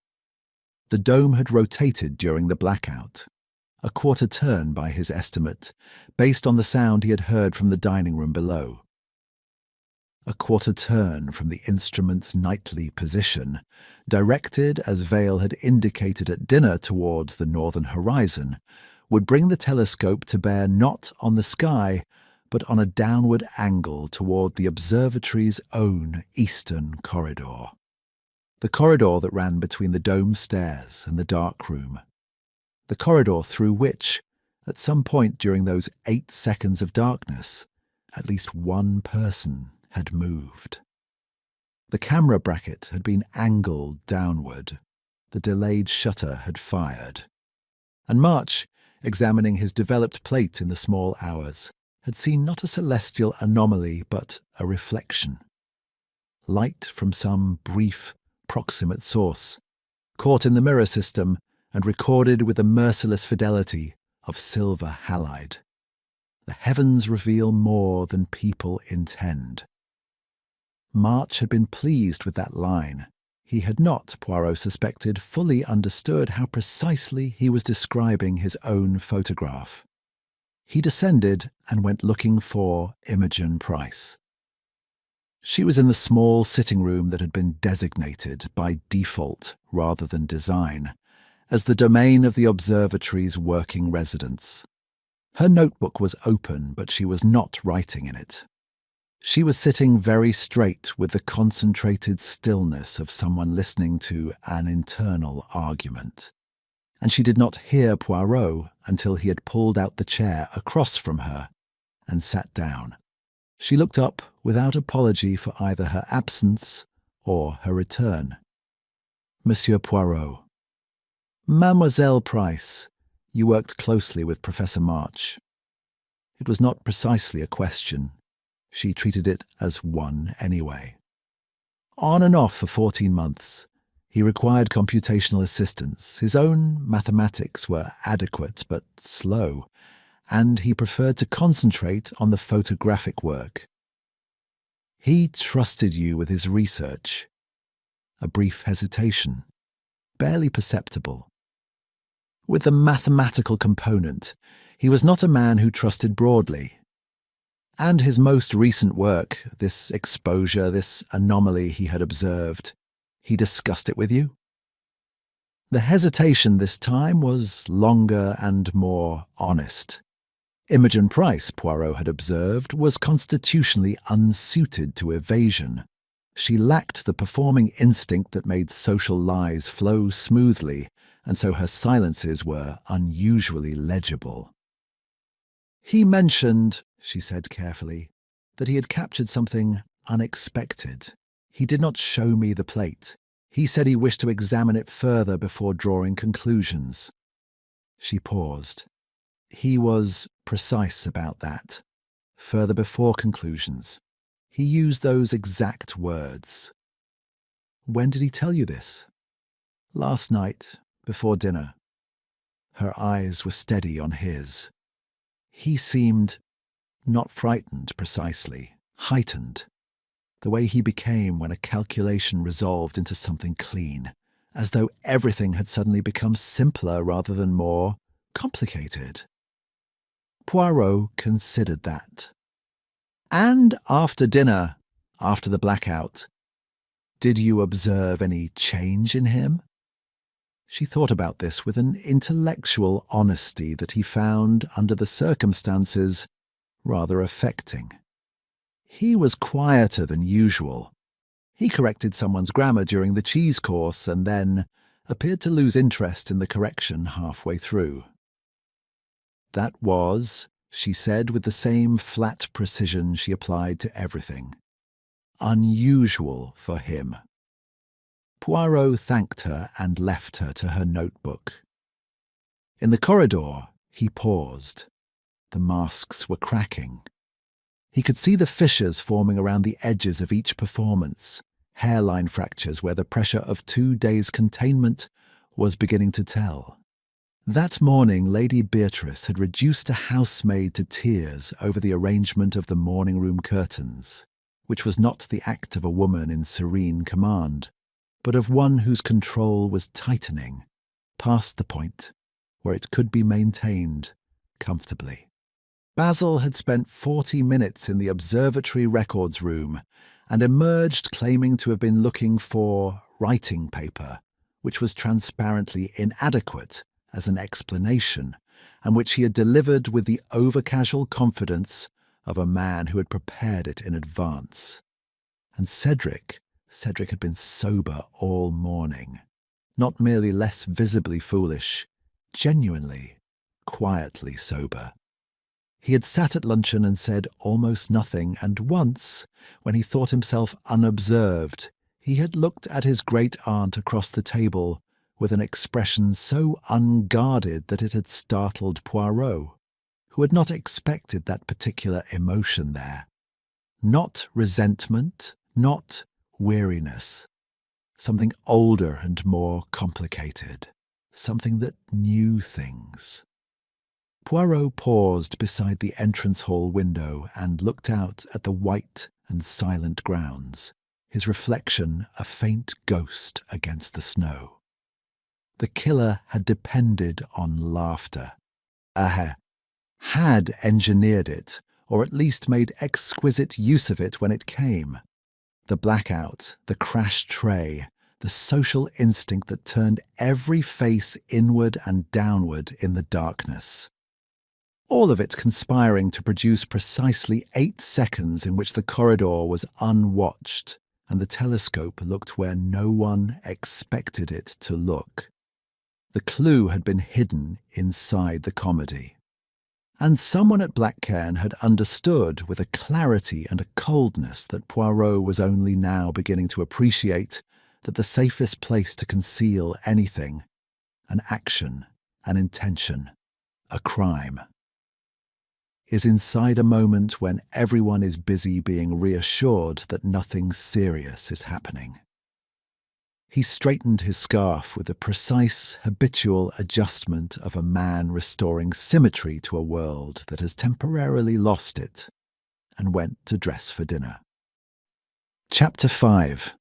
The dome had rotated during the blackout, a quarter turn by his estimate, based on the sound he had heard from the dining room below. A quarter turn from the instrument's nightly position, directed as Vale had indicated at dinner towards the northern horizon, would bring the telescope to bear not on the sky, but on a downward angle toward the observatory's own eastern corridor. The corridor that ran between the dome stairs and the dark room. The corridor through which, at some point during those 8 seconds of darkness, at least one person had moved. The camera bracket had been angled downward. The delayed shutter had fired. And March, examining his developed plate in the small hours, had seen not a celestial anomaly but a reflection. Light from some brief, proximate source, caught in the mirror system and recorded with the merciless fidelity of silver halide. The heavens reveal more than people intend. March had been pleased with that line. He had not, Poirot suspected, fully understood how precisely he was describing his own photograph. He descended and went looking for Imogen Price. She was in the small sitting room that had been designated, by default rather than design, as the domain of the observatory's working residence. Her notebook was open, but she was not writing in it. She was sitting very straight with the concentrated stillness of someone listening to an internal argument. And she did not hear Poirot until he had pulled out the chair across from her and sat down. She looked up without apology for either her absence or her return. Monsieur Poirot. Mademoiselle Price, you worked closely with Professor March. It was not precisely a question. She treated it as one anyway. On and off for 14 months. He required computational assistance. His own mathematics were adequate but slow, and he preferred to concentrate on the photographic work. He trusted you with his research. a brief hesitation, barely perceptible. With the mathematical component, he was not a man who trusted broadly. And his most recent work, this exposure, this anomaly he had observed, he discussed it with you? The hesitation this time was longer and more honest. Imogen Price, Poirot had observed, was constitutionally unsuited to evasion. She lacked the performing instinct that made social lies flow smoothly, and so her silences were unusually legible. "He mentioned," she said carefully, "that he had captured something unexpected. He did not show me the plate. He said he wished to examine it further before drawing conclusions." She paused. He was precise about that. Further before conclusions. He used those exact words. "When did he tell you this?" "Last night, before dinner." Her eyes were steady on his. He seemed not frightened precisely, heightened. The way he became when a calculation resolved into something clean, as though everything had suddenly become simpler rather than more complicated. Poirot considered that. "And after dinner, after the blackout, did you observe any change in him?" She thought about this with an intellectual honesty that he found, under the circumstances, rather affecting. He was quieter than usual. He corrected someone's grammar during the cheese course and then appeared to lose interest in the correction halfway through. "That was," she said with the same flat precision she applied to everything, "unusual for him." Poirot thanked her and left her to her notebook. In the corridor, he paused. The masks were cracking. He could see the fissures forming around the edges of each performance, hairline fractures where the pressure of 2 days' containment was beginning to tell. That morning, Lady Beatrice had reduced a housemaid to tears over the arrangement of the morning room curtains, which was not the act of a woman in serene command, but of one whose control was tightening, past the point where it could be maintained comfortably. Basil had spent 40 minutes in the observatory records room and emerged claiming to have been looking for writing paper, which was transparently inadequate as an explanation, and which he had delivered with the over-casual confidence of a man who had prepared it in advance. And Cedric had been sober all morning, not merely less visibly foolish, genuinely, quietly sober. He had sat at luncheon and said almost nothing, and once, when he thought himself unobserved, he had looked at his great-aunt across the table with an expression so unguarded that it had startled Poirot, who had not expected that particular emotion there. Not resentment, not weariness. Something older and more complicated. Something that knew things. Poirot paused beside the entrance hall window and looked out at the white and silent grounds, his reflection a faint ghost against the snow. The killer had depended on laughter. Had engineered it, or at least made exquisite use of it when it came. The blackout, the crashed tray, the social instinct that turned every face inward and downward in the darkness. All of it conspiring to produce precisely 8 seconds in which the corridor was unwatched and the telescope looked where no one expected it to look. The clue had been hidden inside the comedy. And someone at Blackcairn had understood with a clarity and a coldness that Poirot was only now beginning to appreciate that the safest place to conceal anything, an action, an intention, a crime, is inside a moment when everyone is busy being reassured that nothing serious is happening. He straightened his scarf with the precise, habitual adjustment of a man restoring symmetry to a world that has temporarily lost it, and went to dress for dinner. Chapter 5.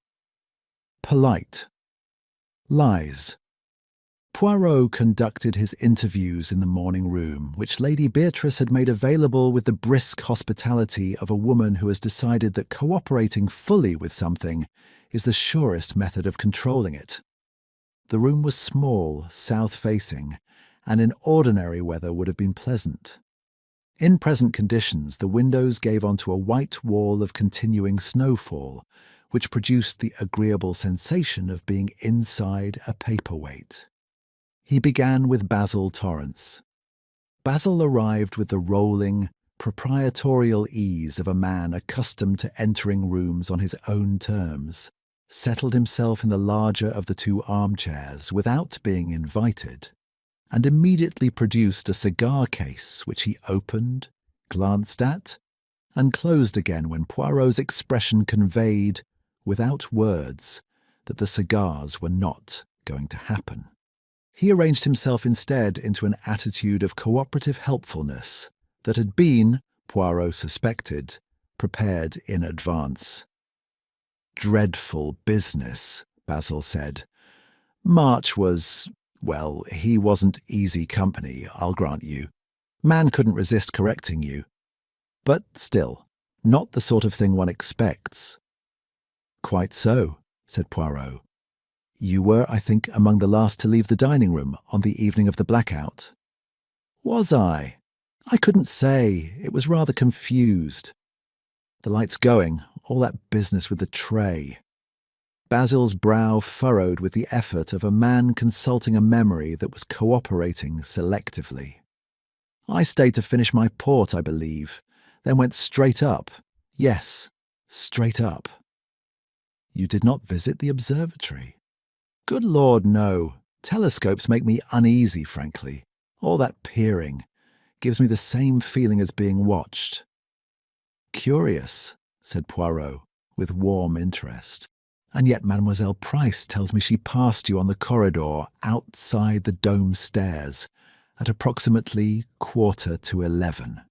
polite. Lies. Poirot conducted his interviews in the morning room, which Lady Beatrice had made available with the brisk hospitality of a woman who has decided that cooperating fully with something is the surest method of controlling it. The room was small, south-facing, and in ordinary weather would have been pleasant. In present conditions, the windows gave onto a white wall of continuing snowfall, which produced the agreeable sensation of being inside a paperweight. He began with Basil Torrance. Basil arrived with the rolling, proprietorial ease of a man accustomed to entering rooms on his own terms, settled himself in the larger of the two armchairs without being invited, and immediately produced a cigar case which he opened, glanced at, and closed again when Poirot's expression conveyed, without words, that the cigars were not going to happen. He arranged himself instead into an attitude of cooperative helpfulness that had been, Poirot suspected, prepared in advance. "Dreadful business," Basil said. "March was, well, he wasn't easy company, I'll grant you. Man couldn't resist correcting you. But still, not the sort of thing one expects." "Quite so," said Poirot. "You were, I think, among the last to leave the dining room on the evening of the blackout." "Was I? I couldn't say. It was rather confused. The lights going, all that business with the tray." Basil's brow furrowed with the effort of a man consulting a memory that was cooperating selectively. "I stayed to finish my port, I believe, then went straight up. Yes, straight up." "You did not visit the observatory?" "Good Lord, no. Telescopes make me uneasy, frankly. All that peering gives me the same feeling as being watched." "Curious," said Poirot, with warm interest. "And yet Mademoiselle Price tells me she passed you on the corridor outside the dome stairs at approximately 11:15.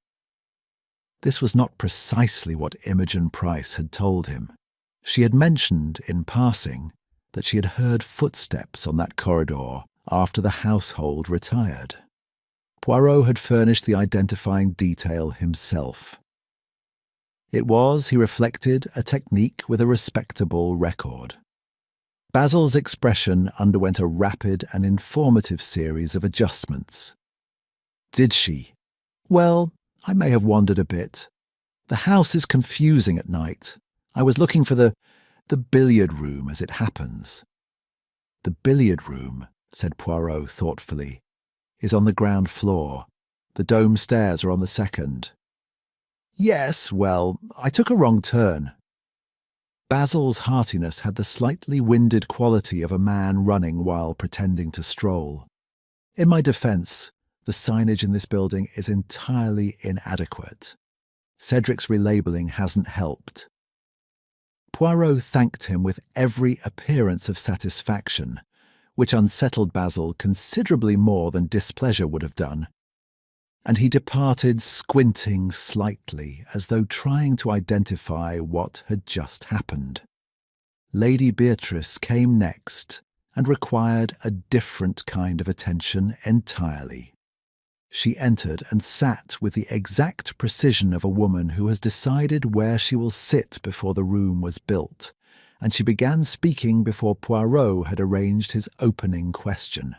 This was not precisely what Imogen Price had told him. She had mentioned, in passing, that she had heard footsteps on that corridor after the household retired. Poirot had furnished the identifying detail himself. It was, he reflected, a technique with a respectable record. Basil's expression underwent a rapid and informative series of adjustments. "Did she? Well, I may have wandered a bit. The house is confusing at night. I was looking for the billiard room, as it happens." "The billiard room," said Poirot thoughtfully, "is on the ground floor. The dome stairs are on the second." "Yes, well, I took a wrong turn." Basil's heartiness had the slightly winded quality of a man running while pretending to stroll. "In my defence, the signage in this building is entirely inadequate. Cedric's relabelling hasn't helped." Poirot thanked him with every appearance of satisfaction, which unsettled Basil considerably more than displeasure would have done, and he departed squinting slightly as though trying to identify what had just happened. Lady Beatrice came next and required a different kind of attention entirely. She entered and sat with the exact precision of a woman who has decided where she will sit before the room was built, and she began speaking before Poirot had arranged his opening question.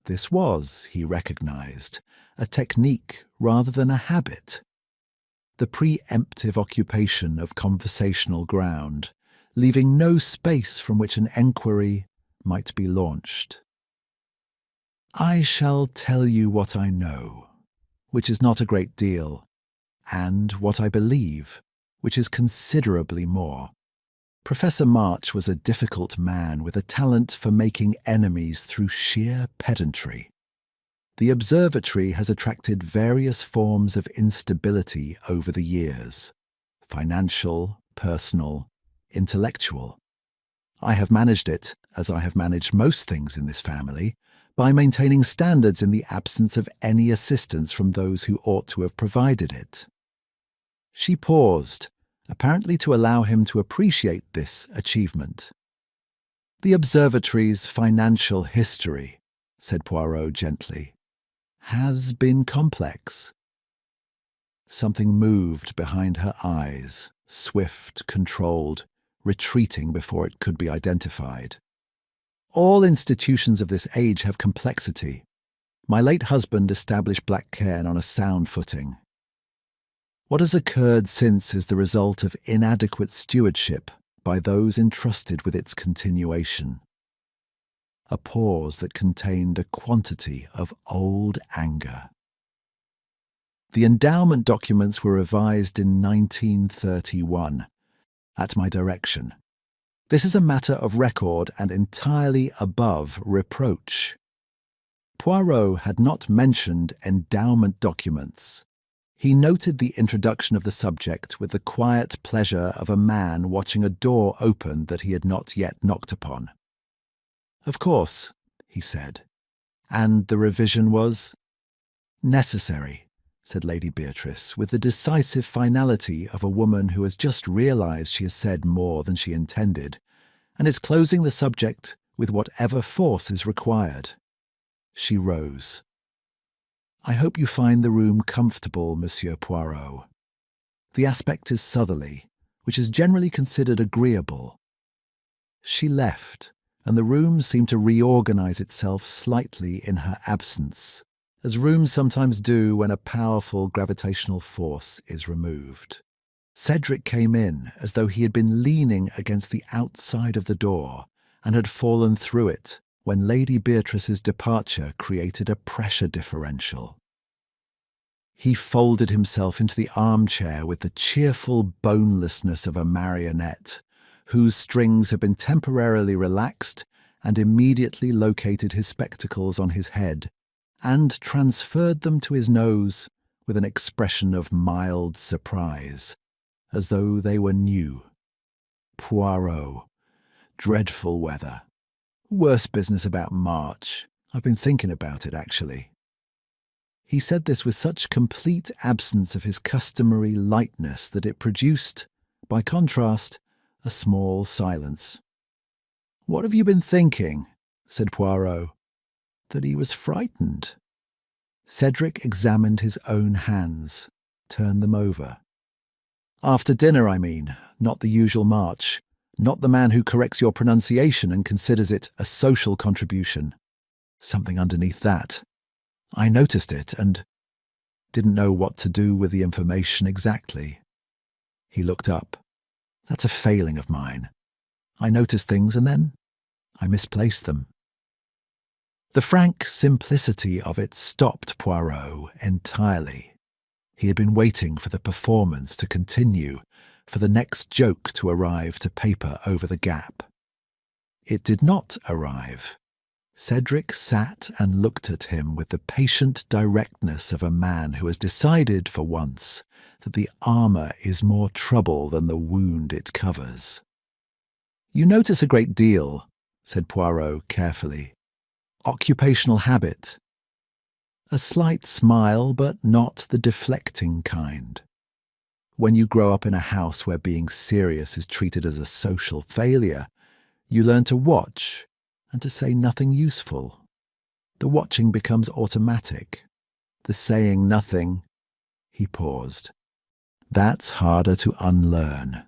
This was, he recognized, a technique rather than a habit. The preemptive occupation of conversational ground, leaving no space from which an enquiry might be launched. "I shall tell you what I know, which is not a great deal, and what I believe, which is considerably more. Professor March was a difficult man with a talent for making enemies through sheer pedantry. The observatory has attracted various forms of instability over the years: financial, personal, intellectual. I have managed it, as I have managed most things in this family, by maintaining standards in the absence of any assistance from those who ought to have provided it." She paused, apparently to allow him to appreciate this achievement. "The observatory's financial history," said Poirot gently, "has been complex." Something moved behind her eyes, swift, controlled, retreating before it could be identified. "All institutions of this age have complexity. My late husband established Blackcairn on a sound footing. What has occurred since is the result of inadequate stewardship by those entrusted with its continuation." A pause that contained a quantity of old anger. "The endowment documents were revised in 1931, at my direction. This is a matter of record and entirely above reproach." Poirot had not mentioned endowment documents. He noted the introduction of the subject with the quiet pleasure of a man watching a door open that he had not yet knocked upon. "Of course," he said. "And the revision was—" "Necessary," said Lady Beatrice, with the decisive finality of a woman who has just realized she has said more than she intended, and is closing the subject with whatever force is required. She rose. "I hope you find the room comfortable, Monsieur Poirot. The aspect is southerly, which is generally considered agreeable." She left, and the room seemed to reorganize itself slightly in her absence, as rooms sometimes do when a powerful gravitational force is removed. Cedric came in as though he had been leaning against the outside of the door and had fallen through it when Lady Beatrice's departure created a pressure differential. He folded himself into the armchair with the cheerful bonelessness of a marionette, whose strings had been temporarily relaxed, and immediately located his spectacles on his head and transferred them to his nose with an expression of mild surprise, as though they were new. "Poirot. Dreadful weather. Worst business about March. I've been thinking about it, actually." He said this with such complete absence of his customary lightness that it produced, by contrast, a small silence. "What have you been thinking?" said Poirot. That he was frightened. Cedric examined his own hands, turned them over. "After dinner, I mean, not the usual march. Not the man who corrects your pronunciation and considers it a social contribution. Something underneath that. I noticed it and didn't know what to do with the information exactly." He looked up. "That's a failing of mine. I notice things and then I misplace them." The frank simplicity of it stopped Poirot entirely. He had been waiting for the performance to continue, for the next joke to arrive to paper over the gap. It did not arrive. Cedric sat and looked at him with the patient directness of a man who has decided for once that the armour is more trouble than the wound it covers. "You notice a great deal," said Poirot carefully. "Occupational habit." A slight smile, but not the deflecting kind. When you grow up in a house where being serious is treated as a social failure, you learn to watch and to say nothing useful. The watching becomes automatic. The saying nothing— He paused. "That's harder to unlearn."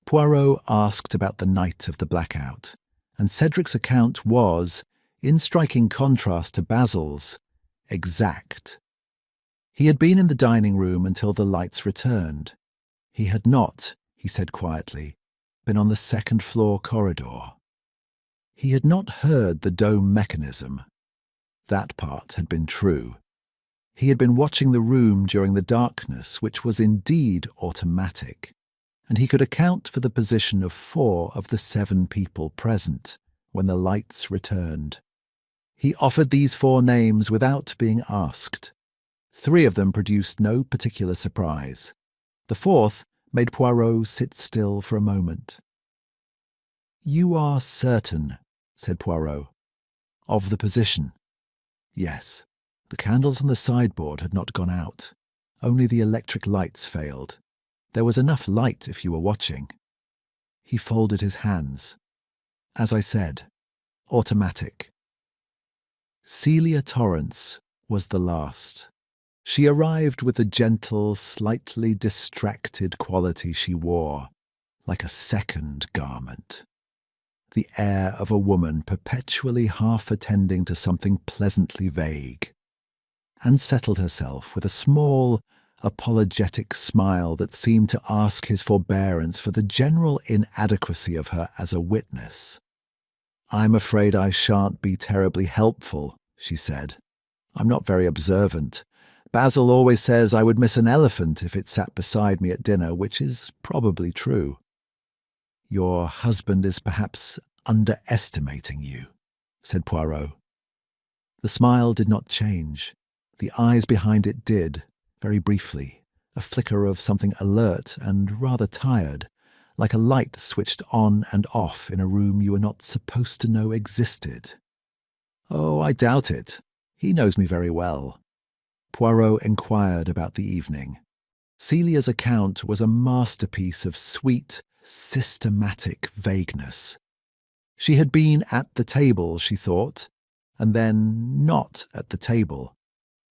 Poirot asked about the night of the blackout, and Cedric's account was, in striking contrast to Basil's, exact. He had been in the dining room until the lights returned. He had not, he said quietly, been on the second-floor corridor. He had not heard the dome mechanism. That part had been true. He had been watching the room during the darkness, which was indeed automatic, and he could account for the position of 4 of the 7 people present when the lights returned. He offered these 4 names without being asked. 3 of them produced no particular surprise. The 4th made Poirot sit still for a moment. "You are certain," said Poirot, "of the position?" "Yes. The candles on the sideboard had not gone out. Only the electric lights failed. There was enough light if you were watching." He folded his hands. As I said, automatic. Celia Torrance was the last. She arrived with the gentle, slightly distracted quality she wore, like a second garment. The air of a woman perpetually half attending to something pleasantly vague, and settled herself with a small, apologetic smile that seemed to ask his forbearance for the general inadequacy of her as a witness. "I'm afraid I shan't be terribly helpful," she said. "I'm not very observant. Basil always says I would miss an elephant if it sat beside me at dinner, which is probably true." "Your husband is perhaps underestimating you," said Poirot. The smile did not change. The eyes behind it did, very briefly, a flicker of something alert and rather tired, like a light switched on and off in a room you were not supposed to know existed. "Oh, I doubt it. He knows me very well." Poirot inquired about the evening. Celia's account was a masterpiece of sweet, systematic vagueness. She had been at the table, she thought, and then not at the table,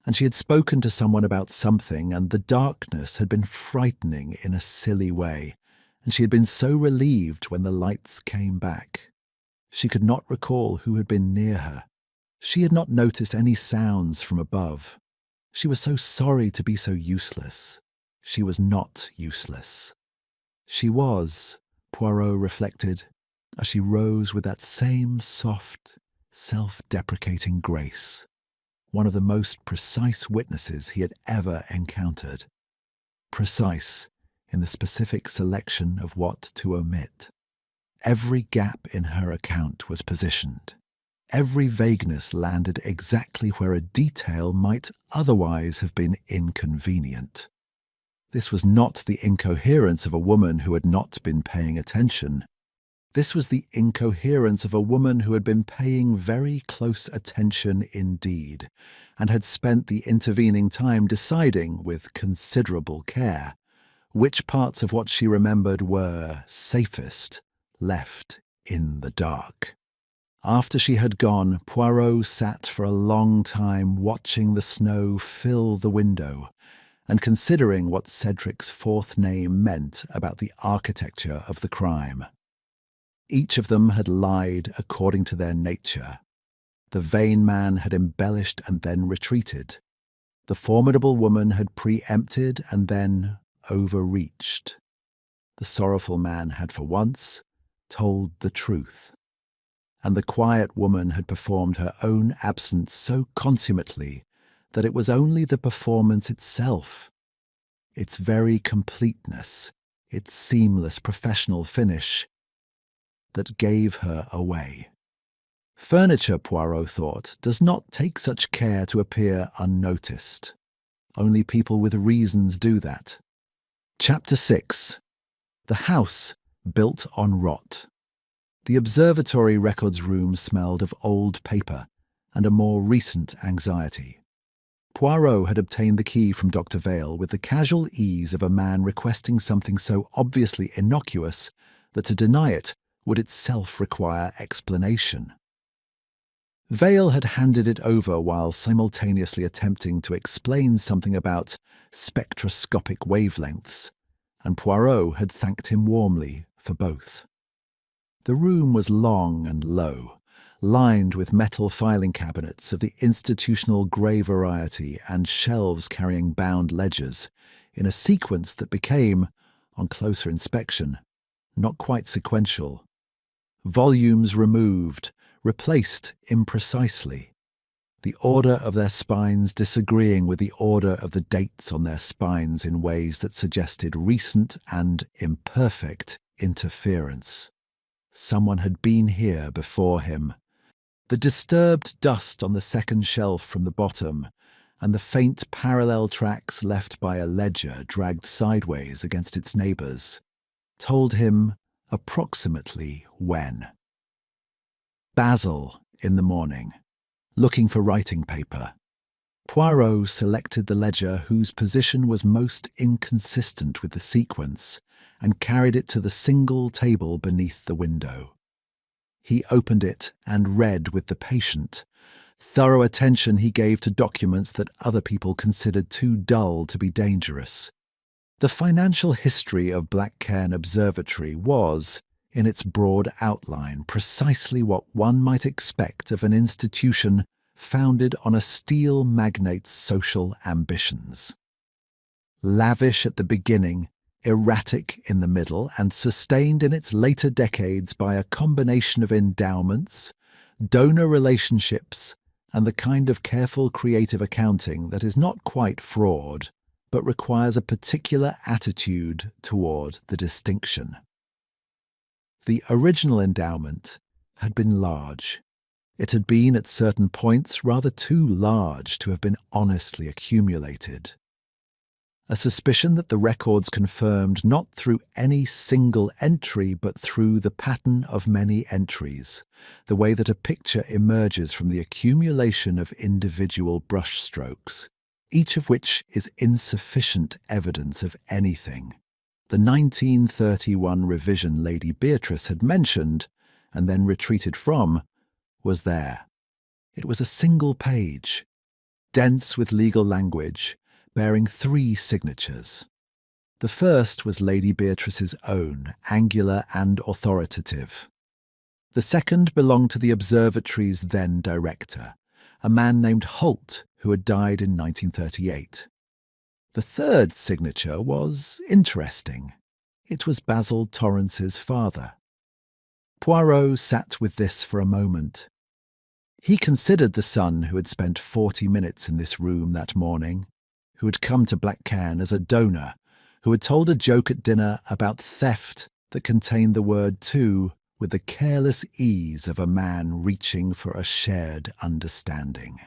and she had spoken to someone about something, and the darkness had been frightening in a silly way, and she had been so relieved when the lights came back. She could not recall who had been near her. She had not noticed any sounds from above. She was so sorry to be so useless. She was not useless. She was, Poirot reflected, as she rose with that same soft, self-deprecating grace, one of the most precise witnesses he had ever encountered. Precise in the specific selection of what to omit. Every gap in her account was positioned. Every vagueness landed exactly where a detail might otherwise have been inconvenient. This was not the incoherence of a woman who had not been paying attention. This was the incoherence of a woman who had been paying very close attention indeed, and had spent the intervening time deciding, with considerable care, which parts of what she remembered were safest left in the dark. After she had gone, Poirot sat for a long time watching the snow fill the window and considering what Cedric's fourth name meant about the architecture of the crime. Each of them had lied according to their nature. The vain man had embellished and then retreated. The formidable woman had preempted and then overreached. The sorrowful man had for once told the truth. And the quiet woman had performed her own absence so consummately that it was only the performance itself, its very completeness, its seamless professional finish, that gave her away. Furniture, Poirot thought, does not take such care to appear unnoticed. Only people with reasons do that. Chapter 6. The House Built on Rot. The observatory records room smelled of old paper and a more recent anxiety. Poirot had obtained the key from Dr. Vale with the casual ease of a man requesting something so obviously innocuous that to deny it would itself require explanation. Vale had handed it over while simultaneously attempting to explain something about spectroscopic wavelengths, and Poirot had thanked him warmly for both. The room was long and low, lined with metal filing cabinets of the institutional grey variety and shelves carrying bound ledgers, in a sequence that became, on closer inspection, not quite sequential. Volumes removed, replaced imprecisely, the order of their spines disagreeing with the order of the dates on their spines in ways that suggested recent and imperfect interference. Someone had been here before him. The disturbed dust on the second shelf from the bottom, and the faint parallel tracks left by a ledger dragged sideways against its neighbours, told him approximately when. Basil, in the morning, looking for writing paper. Poirot selected the ledger whose position was most inconsistent with the sequence and carried it to the single table beneath the window. He opened it and read with the patient. Thorough attention he gave to documents that other people considered too dull to be dangerous. The financial history of Blackcairn Observatory was, in its broad outline, precisely what one might expect of an institution founded on a steel magnate's social ambitions. Lavish at the beginning, erratic in the middle, and sustained in its later decades by a combination of endowments, donor relationships, and the kind of careful creative accounting that is not quite fraud, but requires a particular attitude toward the distinction. The original endowment had been large. It had been at certain points rather too large to have been honestly accumulated. A suspicion that the records confirmed not through any single entry but through the pattern of many entries, the way that a picture emerges from the accumulation of individual brushstrokes, each of which is insufficient evidence of anything. The 1931 revision Lady Beatrice had mentioned, and then retreated from, was there. It was a single page, dense with legal language, bearing 3 signatures. The first was Lady Beatrice's own, angular and authoritative. The second belonged to the observatory's then director, a man named Holt, who had died in 1938. The third signature was interesting. It was Basil Torrance's father. Poirot sat with this for a moment. He considered the son who had spent 40 minutes in this room that morning, who had come to Blackcairn as a donor, who had told a joke at dinner about theft that contained the word "to" with the careless ease of a man reaching for a shared understanding.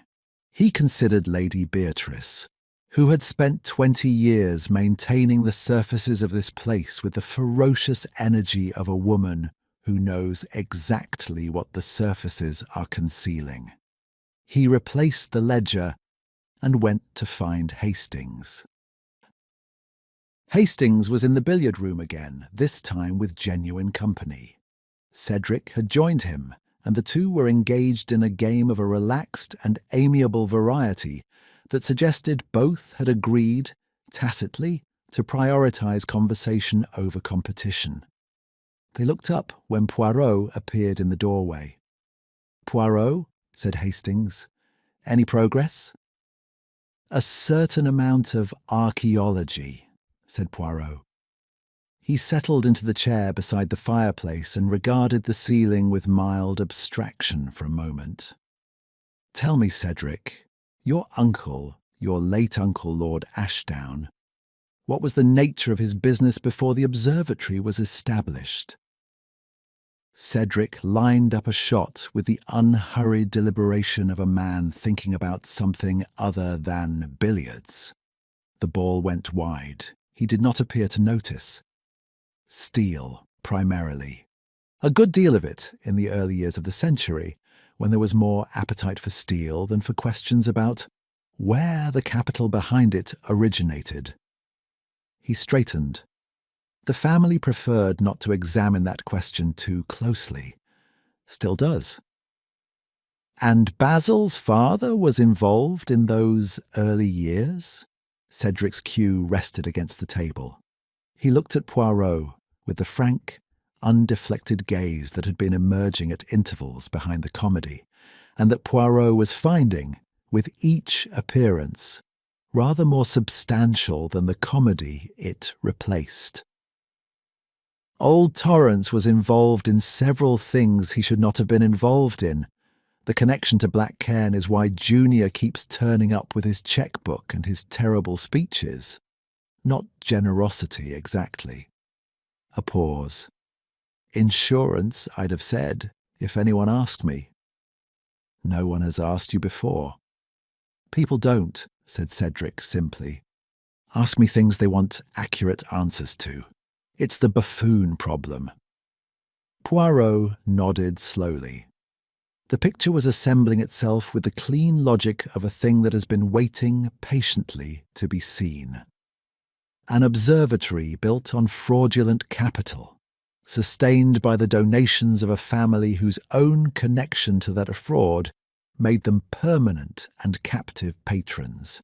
He considered Lady Beatrice, who had spent 20 years maintaining the surfaces of this place with the ferocious energy of a woman who knows exactly what the surfaces are concealing. He replaced the ledger and went to find Hastings. Hastings was in the billiard room again, this time with genuine company. Cedric had joined him, and the two were engaged in a game of a relaxed and amiable variety that suggested both had agreed, tacitly, to prioritize conversation over competition. They looked up when Poirot appeared in the doorway. "Poirot," said Hastings, "any progress?" "A certain amount of archaeology," said Poirot. He settled into the chair beside the fireplace and regarded the ceiling with mild abstraction for a moment. "Tell me, Cedric, your uncle, your late uncle Lord Ashdown, what was the nature of his business before the observatory was established?" Cedric lined up a shot with the unhurried deliberation of a man thinking about something other than billiards. The ball went wide. He did not appear to notice. Steel, primarily. A good deal of it in the early years of the century, when there was more appetite for steel than for questions about where the capital behind it originated. He straightened. The family preferred not to examine that question too closely. Still does. "And Basil's father was involved in those early years?" Cedric's cue rested against the table. He looked at Poirot with the frank, undeflected gaze that had been emerging at intervals behind the comedy, and that Poirot was finding, with each appearance, rather more substantial than the comedy it replaced. "Old Torrance was involved in several things he should not have been involved in. The connection to Blackcairn is why Junior keeps turning up with his checkbook and his terrible speeches. Not generosity, exactly." A pause. "Insurance, I'd have said, if anyone asked me." "No one has asked you before." "People don't," said Cedric simply. "Ask me things they want accurate answers to. It's the buffoon problem." Poirot nodded slowly. The picture was assembling itself with the clean logic of a thing that has been waiting patiently to be seen. An observatory built on fraudulent capital. sustained by the donations of a family whose own connection to that fraud made them permanent and captive patrons,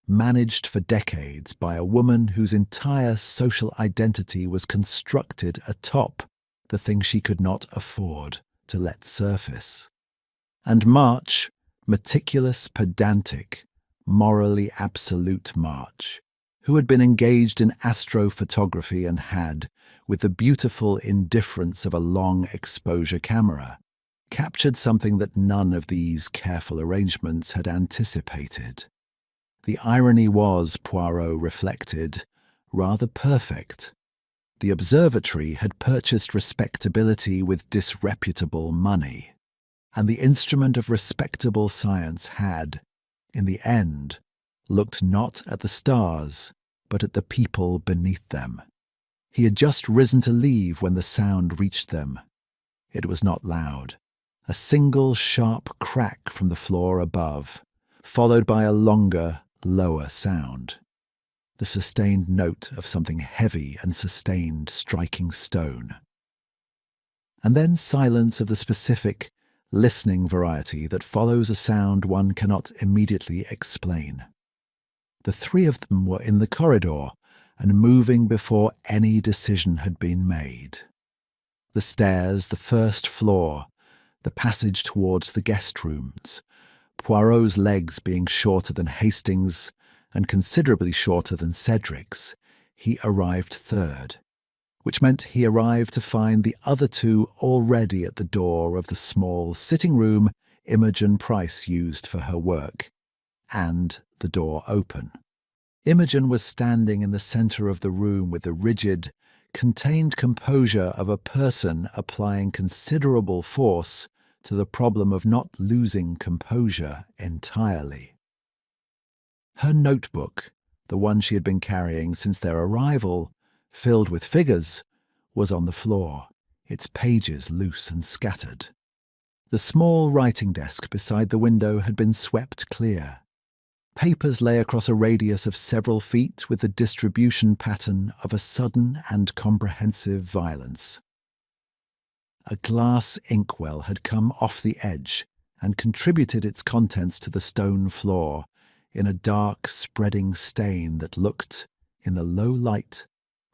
managed for decades by a woman whose entire social identity was constructed atop the thing she could not afford to let surface. And March, meticulous, pedantic, morally absolute March, who had been engaged in astrophotography and had, with the beautiful indifference of a long-exposure camera, captured something that none of these careful arrangements had anticipated. The irony was, Poirot reflected, rather perfect. The observatory had purchased respectability with disreputable money, and the instrument of respectable science had, in the end, looked not at the stars, but at the people beneath them. He had just risen to leave when the sound reached them. It was not loud. A single sharp crack from the floor above, followed by a longer, lower sound. The sustained note of something heavy and sustained striking stone. And then silence of the specific, listening variety that follows a sound one cannot immediately explain. The three of them were in the corridor and moving before any decision had been made. The stairs, the first floor, the passage towards the guest rooms, Poirot's legs being shorter than Hastings' and considerably shorter than Cedric's, he arrived third, which meant he arrived to find the other two already at the door of the small sitting room Imogen Price used for her work, and the door open. Imogen was standing in the centre of the room with the rigid, contained composure of a person applying considerable force to the problem of not losing composure entirely. Her notebook, the one she had been carrying since their arrival, filled with figures, was on the floor, its pages loose and scattered. The small writing desk beside the window had been swept clear. Papers lay across a radius of several feet with the distribution pattern of a sudden and comprehensive violence. A glass inkwell had come off the edge and contributed its contents to the stone floor in a dark, spreading stain that looked, in the low light,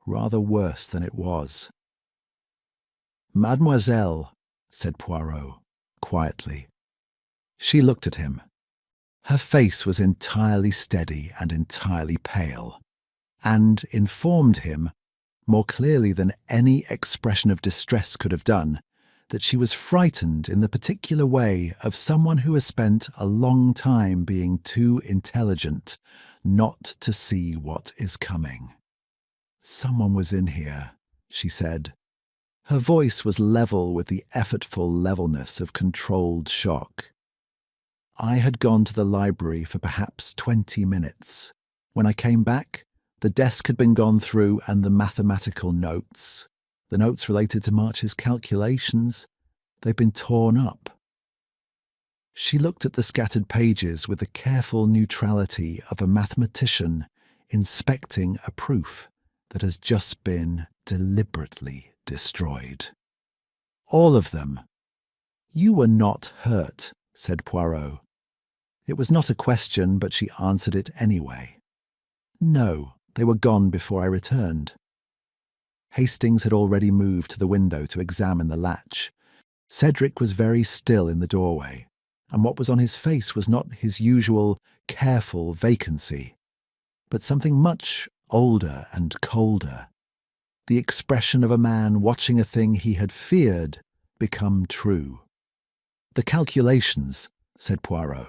rather worse than it was. "Mademoiselle," said Poirot, quietly. She looked at him. Her face was entirely steady and entirely pale, and informed him, more clearly than any expression of distress could have done, that she was frightened in the particular way of someone who has spent a long time being too intelligent not to see what is coming. "Someone was in here," she said. Her voice was level with the effortful levelness of controlled shock. "I had gone to the library for perhaps 20 minutes. When I came back, the desk had been gone through and the mathematical notes, the notes related to March's calculations, they'd been torn up." She looked at the scattered pages with the careful neutrality of a mathematician inspecting a proof that has just been deliberately destroyed. "All of them." "You were not hurt," said Poirot. It was not a question, but she answered it anyway. "No, they were gone before I returned." Hastings had already moved to the window to examine the latch. Cedric was very still in the doorway, and what was on his face was not his usual careful vacancy, but something much older and colder, the expression of a man watching a thing he had feared become true. "The calculations," said Poirot.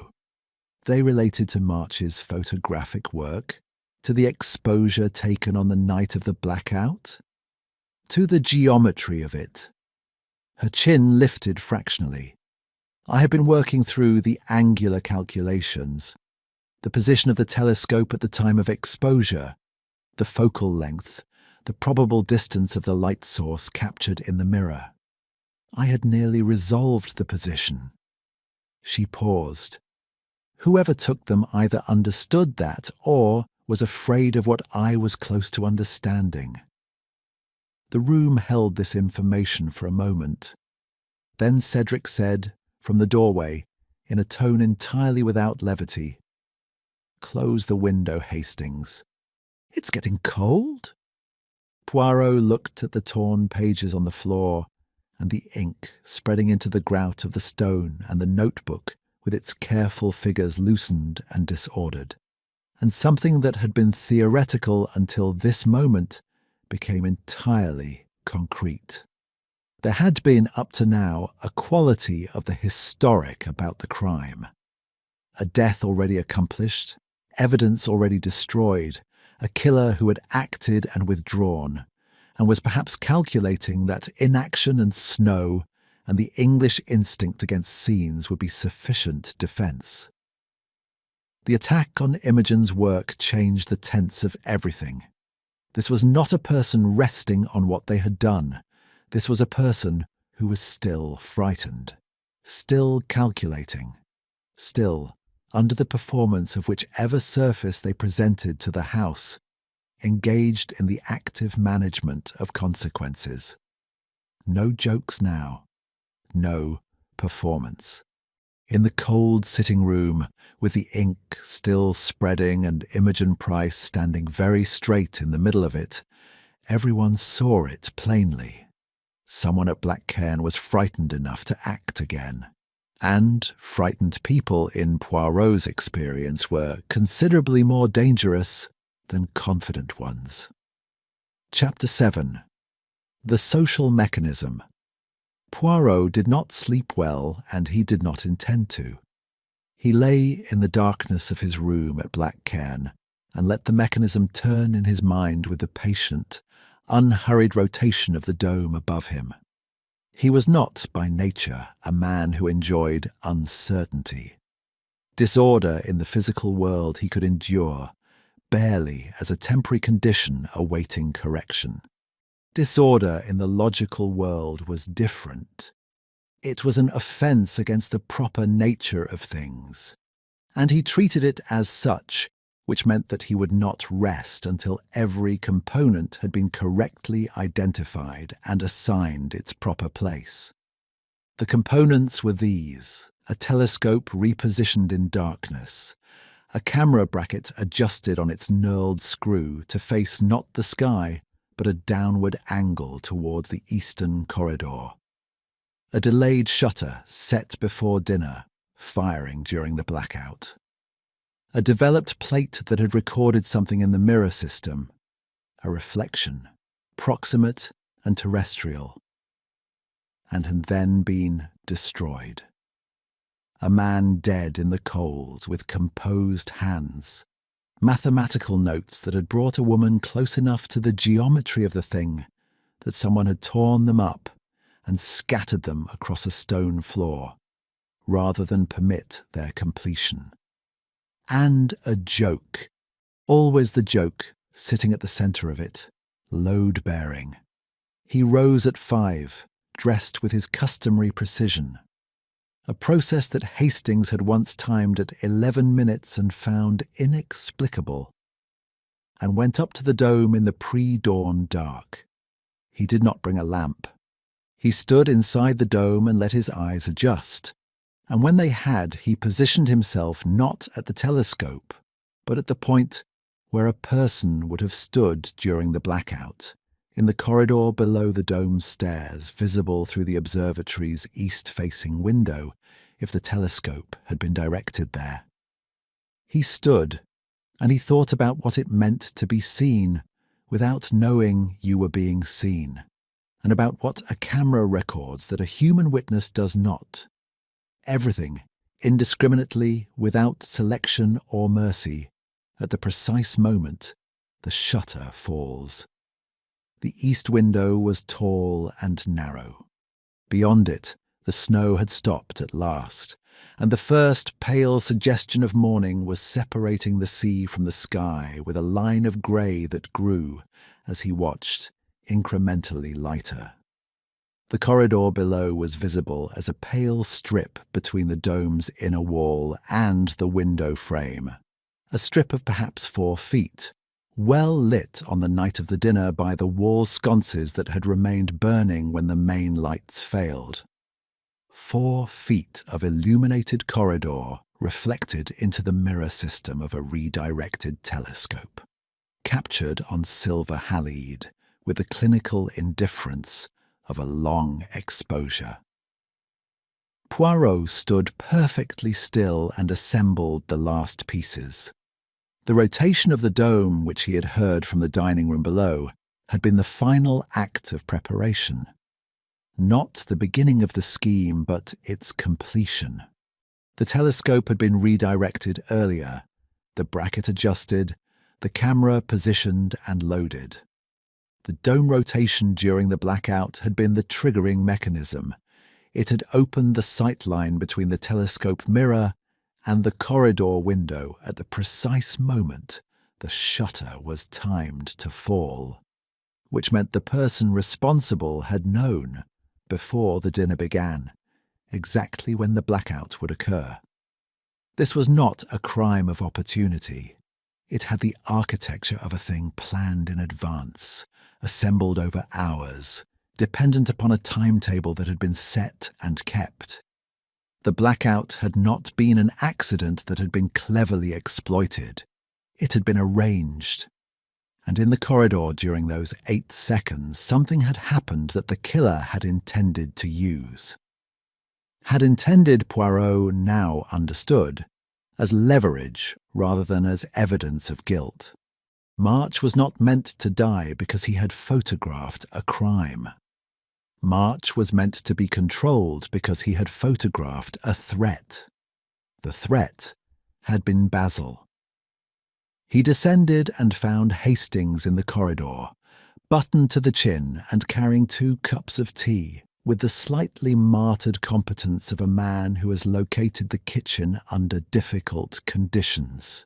"They related to March's photographic work, to the exposure taken on the night of the blackout, to the geometry of it." Her chin lifted fractionally. "I had been working through the angular calculations, the position of the telescope at the time of exposure, the focal length, the probable distance of the light source captured in the mirror. I had nearly resolved the position." She paused. Whoever took them either understood that or was afraid of what I was close to understanding. The room held this information for a moment. Then Cedric said, from the doorway, in a tone entirely without levity, "Close the window, Hastings. It's getting cold." Poirot looked at the torn pages on the floor and the ink spreading into the grout of the stone and the notebook with its careful figures loosened and disordered. And something that had been theoretical until this moment became entirely concrete. There had been, up to now, a quality of the historic about the crime. A death already accomplished, evidence already destroyed, a killer who had acted and withdrawn, and was perhaps calculating that inaction and snow and the English instinct against scenes would be sufficient defence. The attack on Imogen's work changed the tense of everything. This was not a person resting on what they had done. This was a person who was still frightened, still calculating, still, under the performance of whichever surface they presented to the house, engaged in the active management of consequences. No jokes now, no performance. In the cold sitting room, with the ink still spreading and Imogen Price standing very straight in the middle of it, everyone saw it plainly. Someone at Blackcairn was frightened enough to act again. And frightened people, in Poirot's experience, were considerably more dangerous than confident ones. Chapter 7. The Social Mechanism. Poirot did not sleep well, and he did not intend to. He lay in the darkness of his room at Blackcairn and let the mechanism turn in his mind with the patient, unhurried rotation of the dome above him. He was not, by nature, a man who enjoyed uncertainty. Disorder in the physical world he could endure, barely as a temporary condition awaiting correction. Disorder in the logical world was different. It was an offence against the proper nature of things, and he treated it as such, which meant that he would not rest until every component had been correctly identified and assigned its proper place. The components were these: a telescope repositioned in darkness, a camera bracket adjusted on its knurled screw to face not the sky, but a downward angle toward the eastern corridor, a delayed shutter set before dinner, firing during the blackout, a developed plate that had recorded something in the mirror system, a reflection, proximate and terrestrial, and had then been destroyed. A man dead in the cold with composed hands, mathematical notes that had brought a woman close enough to the geometry of the thing that someone had torn them up and scattered them across a stone floor, rather than permit their completion. And a joke, always the joke, sitting at the centre of it, load-bearing. He rose at 5, dressed with his customary precision, a process that Hastings had once timed at 11 minutes and found inexplicable, and went up to the dome in the pre-dawn dark. He did not bring a lamp. He stood inside the dome and let his eyes adjust, and when they had, he positioned himself not at the telescope, but at the point where a person would have stood during the blackout, in the corridor below the dome's stairs, visible through the observatory's east-facing window, if the telescope had been directed there. He stood, and he thought about what it meant to be seen without knowing you were being seen, and about what a camera records that a human witness does not. Everything, indiscriminately, without selection or mercy, at the precise moment the shutter falls. The east window was tall and narrow. Beyond it, the snow had stopped at last, and the first pale suggestion of morning was separating the sea from the sky with a line of grey that grew, as he watched, incrementally lighter. The corridor below was visible as a pale strip between the dome's inner wall and the window frame, a strip of perhaps 4 feet, well lit on the night of the dinner by the wall sconces that had remained burning when the main lights failed. 4 feet of illuminated corridor reflected into the mirror system of a redirected telescope, captured on silver halide with the clinical indifference of a long exposure. Poirot stood perfectly still and assembled the last pieces. The rotation of the dome, which he had heard from the dining room below, had been the final act of preparation. Not the beginning of the scheme, but its completion. The telescope had been redirected earlier, the bracket adjusted, the camera positioned and loaded. The dome rotation during the blackout had been the triggering mechanism. It had opened the sight line between the telescope mirror and the corridor window at the precise moment the shutter was timed to fall, which meant the person responsible had known, before the dinner began, exactly when the blackout would occur. This was not a crime of opportunity. It had the architecture of a thing planned in advance, assembled over hours, dependent upon a timetable that had been set and kept. The blackout had not been an accident that had been cleverly exploited. It had been arranged. And in the corridor during those 8 seconds, something had happened that the killer had intended to use. Had intended, Poirot now understood, as leverage rather than as evidence of guilt. March was not meant to die because he had photographed a crime. March was meant to be controlled because he had photographed a threat. The threat had been Basil. He descended and found Hastings in the corridor, buttoned to the chin and carrying 2 cups of tea, with the slightly martyred competence of a man who has located the kitchen under difficult conditions.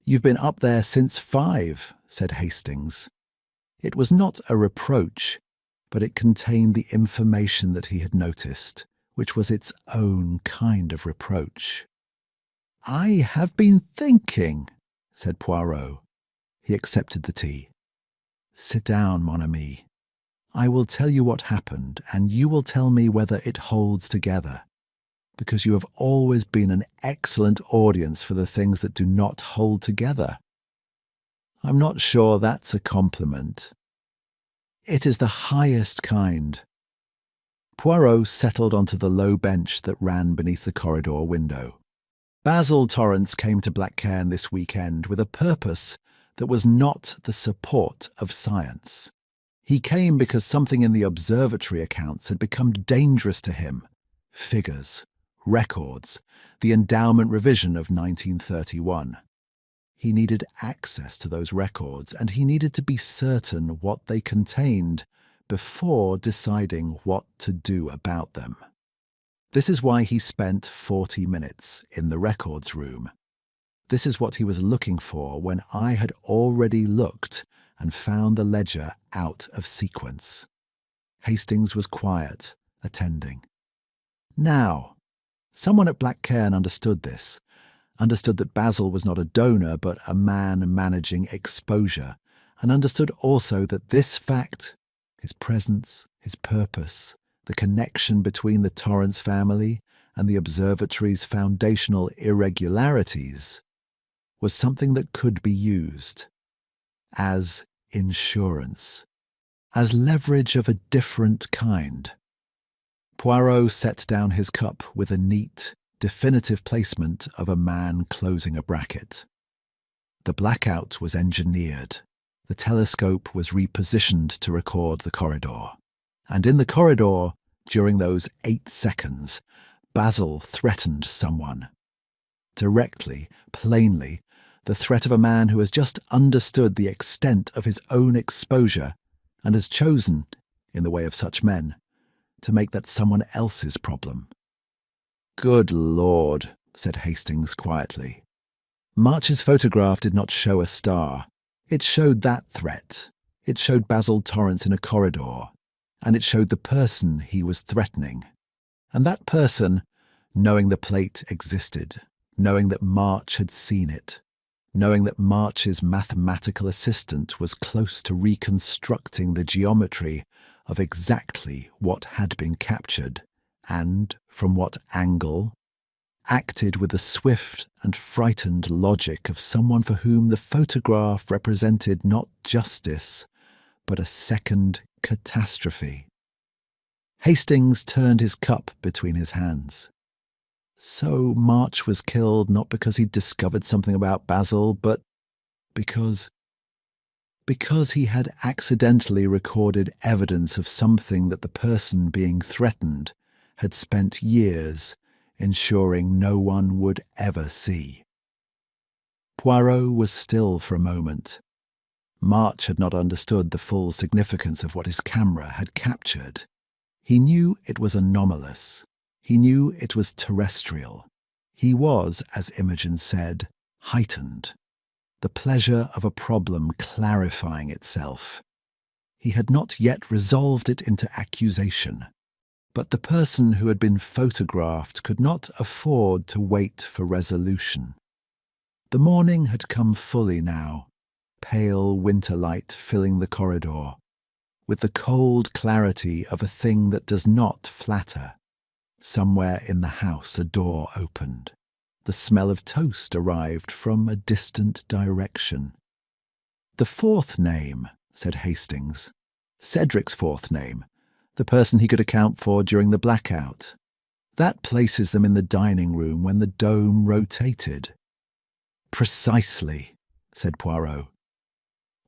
"You've been up there since 5, said Hastings. It was not a reproach, but it contained the information that he had noticed, which was its own kind of reproach. "I have been thinking," said Poirot. He accepted the tea. "Sit down, mon ami. I will tell you what happened, and you will tell me whether it holds together, because you have always been an excellent audience for the things that do not hold together. I'm not sure that's a compliment. It is the highest kind." Poirot settled onto the low bench that ran beneath the corridor window. Basil Torrance came to Blackcairn this weekend with a purpose that was not the support of science. He came because something in the observatory accounts had become dangerous to him. Figures, records, the endowment revision of 1931. He needed access to those records, and he needed to be certain what they contained before deciding what to do about them. This is why he spent 40 minutes in the records room. This is what he was looking for when I had already looked and found the ledger out of sequence. Hastings was quiet, attending. Now, someone at Blackcairn understood this, understood that Basil was not a donor but a man managing exposure, and understood also that this fact, his presence, his purpose, the connection between the Torrance family and the observatory's foundational irregularities, was something that could be used as insurance, as leverage of a different kind. Poirot set down his cup with a neat, definitive placement of a man closing a bracket. The blackout was engineered. The telescope was repositioned to record the corridor. And in the corridor, during those 8 seconds, Basil threatened someone. Directly, plainly, the threat of a man who has just understood the extent of his own exposure and has chosen, in the way of such men, to make that someone else's problem. "Good Lord," said Hastings quietly. March's photograph did not show a star. It showed that threat. It showed Basil Torrance in a corridor, and it showed the person he was threatening. And that person, knowing the plate existed, knowing that March had seen it, knowing that March's mathematical assistant was close to reconstructing the geometry of exactly what had been captured, and from what angle, acted with the swift and frightened logic of someone for whom the photograph represented not justice, but a second catastrophe. Hastings turned his cup between his hands. So March was killed not because he'd discovered something about Basil, but because he had accidentally recorded evidence of something that the person being threatened had spent years ensuring no one would ever see. Poirot was still for a moment. March had not understood the full significance of what his camera had captured. He knew it was anomalous. He knew it was terrestrial. He was, as Imogen said, heightened. The pleasure of a problem clarifying itself. He had not yet resolved it into accusation. But the person who had been photographed could not afford to wait for resolution. The morning had come fully now, pale winter light filling the corridor, with the cold clarity of a thing that does not flatter. Somewhere in the house a door opened. The smell of toast arrived from a distant direction. "The fourth name," said Hastings. "Cedric's fourth name. The person he could account for during the blackout. That places them in the dining room when the dome rotated." "Precisely," said Poirot.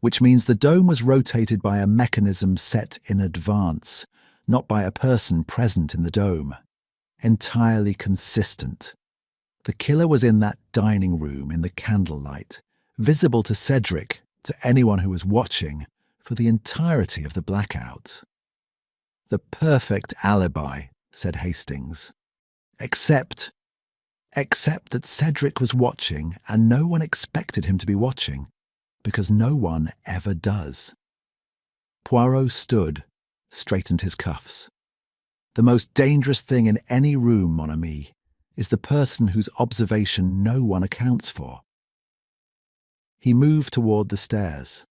"Which means the dome was rotated by a mechanism set in advance, not by a person present in the dome. Entirely consistent. The killer was in that dining room in the candlelight, visible to Cedric, to anyone who was watching, for the entirety of the blackout." "The perfect alibi," said Hastings. Except that Cedric was watching and no one expected him to be watching, because no one ever does. Poirot stood, straightened his cuffs. "The most dangerous thing in any room, mon ami, is the person whose observation no one accounts for." He moved toward the stairs.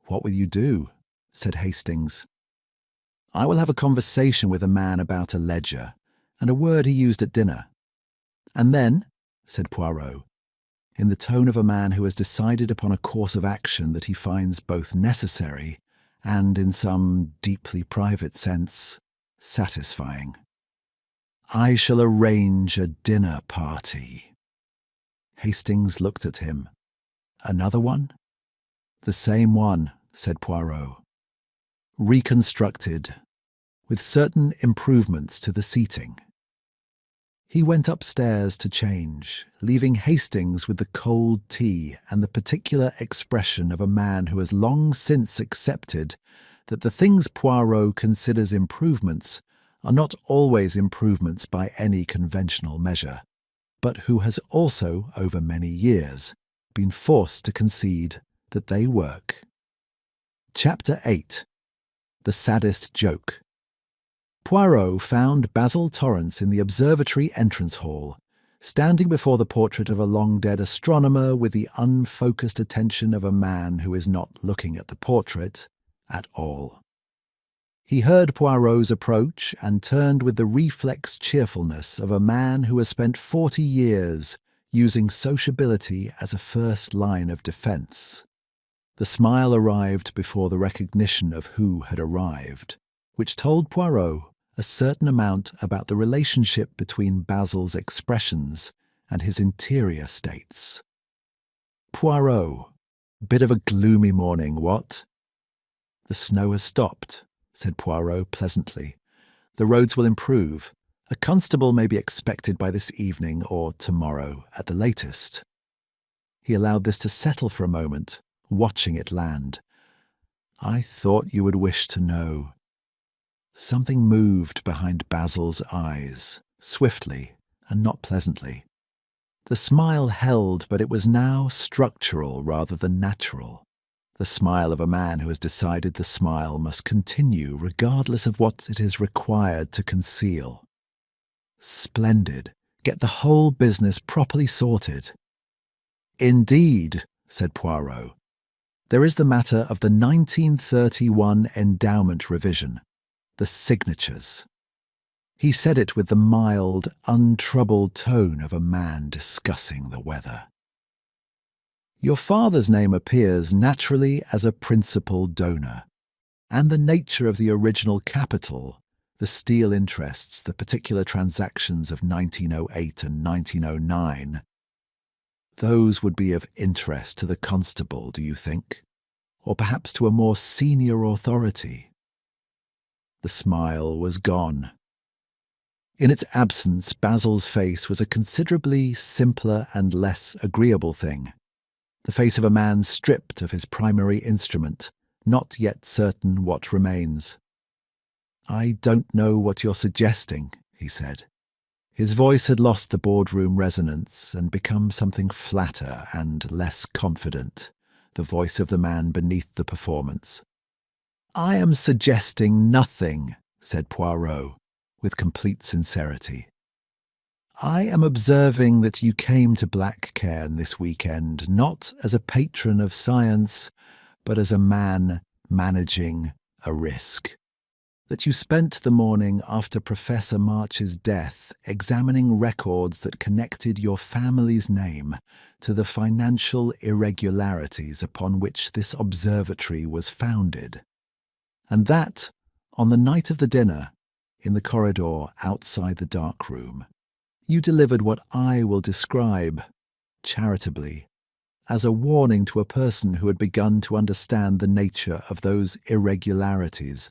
"What will you do?" said Hastings. "I will have a conversation with a man about a ledger, and a word he used at dinner." "And then," said Poirot, in the tone of a man who has decided upon a course of action that he finds both necessary and, in some deeply private sense, satisfying, "I shall arrange a dinner party." Hastings looked at him. "Another one?" "The same one," said Poirot. "Reconstructed, with certain improvements to the seating." He went upstairs to change, leaving Hastings with the cold tea and the particular expression of a man who has long since accepted that the things Poirot considers improvements are not always improvements by any conventional measure, but who has also, over many years, been forced to concede that they work. Chapter 8. The Saddest Joke. Poirot found Basil Torrance in the observatory entrance hall, standing before the portrait of a long-dead astronomer with the unfocused attention of a man who is not looking at the portrait at all. He heard Poirot's approach and turned with the reflex cheerfulness of a man who has spent 40 years using sociability as a first line of defense. The smile arrived before the recognition of who had arrived, which told Poirot a certain amount about the relationship between Basil's expressions and his interior states. "Poirot, bit of a gloomy morning, what?" "The snow has stopped," said Poirot pleasantly. "The roads will improve. A constable may be expected by this evening or tomorrow at the latest." He allowed this to settle for a moment, watching it land. "I thought you would wish to know." Something moved behind Basil's eyes, swiftly and not pleasantly. The smile held, but it was now structural rather than natural. The smile of a man who has decided the smile must continue regardless of what it is required to conceal. "Splendid. Get the whole business properly sorted." Indeed, said Poirot. There is the matter of the 1931 endowment revision, the signatures. He said it with the mild, untroubled tone of a man discussing the weather. Your father's name appears naturally as a principal donor, and the nature of the original capital, the steel interests, the particular transactions of 1908 and 1909, those would be of interest to the constable, do you think? Or perhaps to a more senior authority? The smile was gone. In its absence, Basil's face was a considerably simpler and less agreeable thing. The face of a man stripped of his primary instrument, not yet certain what remains. I don't know what you're suggesting, he said. His voice had lost the boardroom resonance and become something flatter and less confident, the voice of the man beneath the performance. I am suggesting nothing, said Poirot, with complete sincerity. I am observing that you came to Blackcairn this weekend not as a patron of science, but as a man managing a risk. That you spent the morning after Professor March's death examining records that connected your family's name to the financial irregularities upon which this observatory was founded. And that, on the night of the dinner, in the corridor outside the dark room, you delivered what I will describe, charitably, as a warning to a person who had begun to understand the nature of those irregularities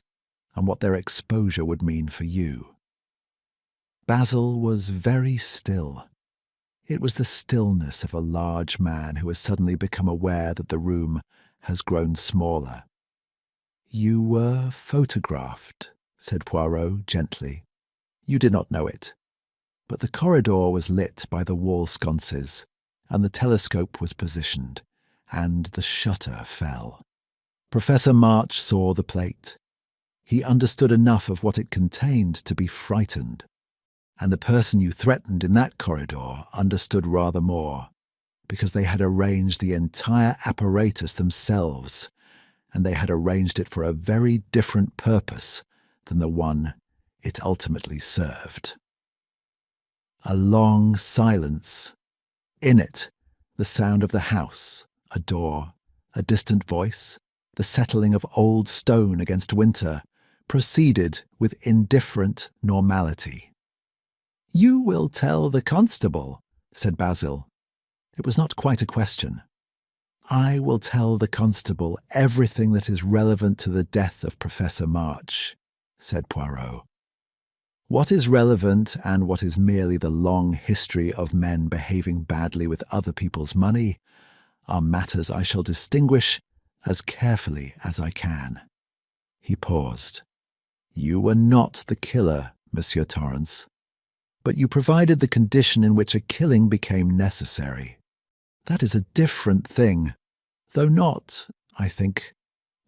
and what their exposure would mean for you. Basil was very still. It was the stillness of a large man who has suddenly become aware that the room has grown smaller. You were photographed, said Poirot gently. You did not know it. But the corridor was lit by the wall sconces, and the telescope was positioned, and the shutter fell. Professor March saw the plate. He understood enough of what it contained to be frightened, and the person you threatened in that corridor understood rather more, because they had arranged the entire apparatus themselves, and they had arranged it for a very different purpose than the one it ultimately served. A long silence. In it, the sound of the house, a door, a distant voice, the settling of old stone against winter, proceeded with indifferent normality. You will tell the constable, said Basil. It was not quite a question. I will tell the constable everything that is relevant to the death of Professor March, said Poirot. What is relevant and what is merely the long history of men behaving badly with other people's money are matters I shall distinguish as carefully as I can. He paused. You were not the killer, Monsieur Torrance, but you provided the condition in which a killing became necessary. That is a different thing, though not, I think,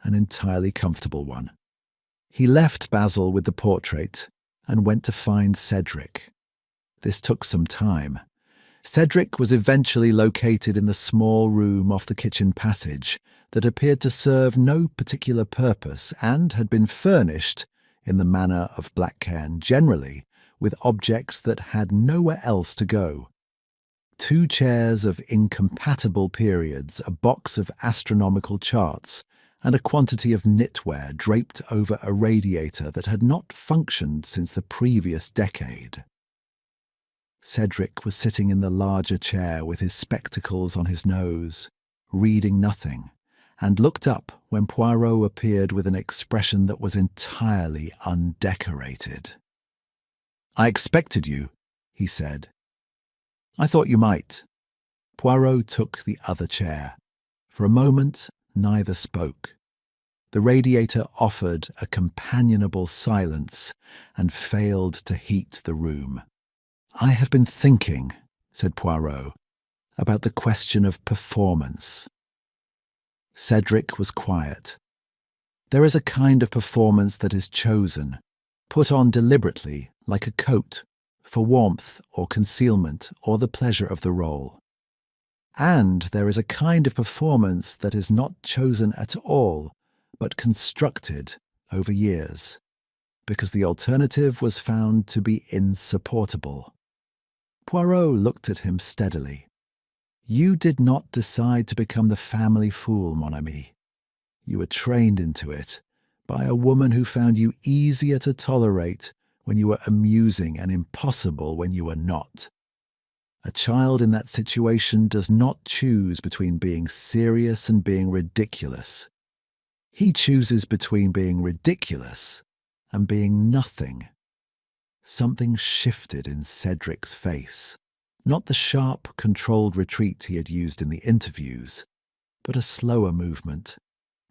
an entirely comfortable one. He left Basil with the portrait and went to find Cedric. This took some time. Cedric was eventually located in the small room off the kitchen passage that appeared to serve no particular purpose and had been furnished, in the manner of Blackcairn generally, with objects that had nowhere else to go. 2 chairs of incompatible periods, a box of astronomical charts, and a quantity of knitwear draped over a radiator that had not functioned since the previous decade. Cedric was sitting in the larger chair with his spectacles on his nose, reading nothing, and looked up when Poirot appeared with an expression that was entirely undecorated. I expected you, he said. I thought you might. Poirot took the other chair. For a moment, neither spoke. The radiator offered a companionable silence and failed to heat the room. I have been thinking, said Poirot, about the question of performance. Cedric was quiet. There is a kind of performance that is chosen, put on deliberately, like a coat, for warmth or concealment or the pleasure of the role. And there is a kind of performance that is not chosen at all, but constructed over years, because the alternative was found to be insupportable. Poirot looked at him steadily. You did not decide to become the family fool, mon ami. You were trained into it by a woman who found you easier to tolerate when you were amusing and impossible when you were not. A child in that situation does not choose between being serious and being ridiculous. He chooses between being ridiculous and being nothing. Something shifted in Cedric's face. Not the sharp, controlled retreat he had used in the interviews, but a slower movement,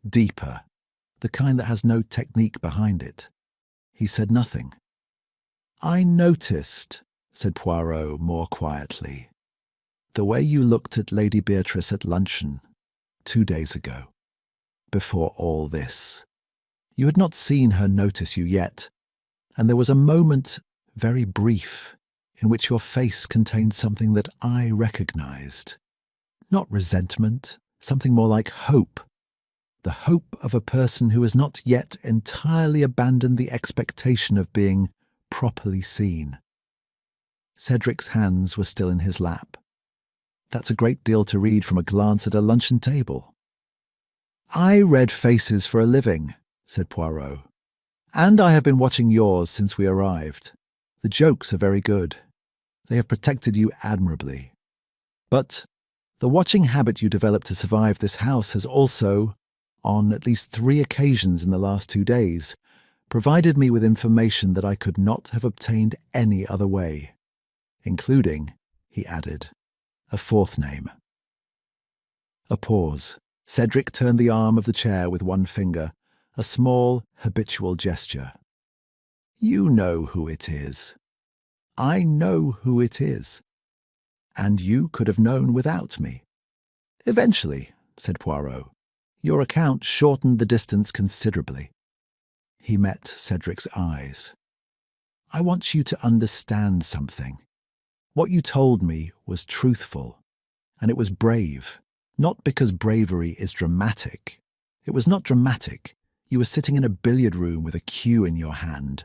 deeper, the kind that has no technique behind it. He said nothing. I noticed, said Poirot more quietly, the way you looked at Lady Beatrice at luncheon 2 days ago, before all this. You had not seen her notice you yet, and there was a moment, very brief, in which your face contained something that I recognized. Not resentment, something more like hope. The hope of a person who has not yet entirely abandoned the expectation of being properly seen. Cedric's hands were still in his lap. That's a great deal to read from a glance at a luncheon table. I read faces for a living, said Poirot. And I have been watching yours since we arrived. The jokes are very good. They have protected you admirably. But the watching habit you developed to survive this house has also, on at least 3 occasions in the last 2 days, provided me with information that I could not have obtained any other way, including, he added, a 4th name. A pause. Cedric turned the arm of the chair with one finger, a small, habitual gesture. You know who it is. I know who it is. And you could have known without me. Eventually, said Poirot, your account shortened the distance considerably. He met Cedric's eyes. I want you to understand something. What you told me was truthful, and it was brave, not because bravery is dramatic. It was not dramatic. You were sitting in a billiard room with a cue in your hand.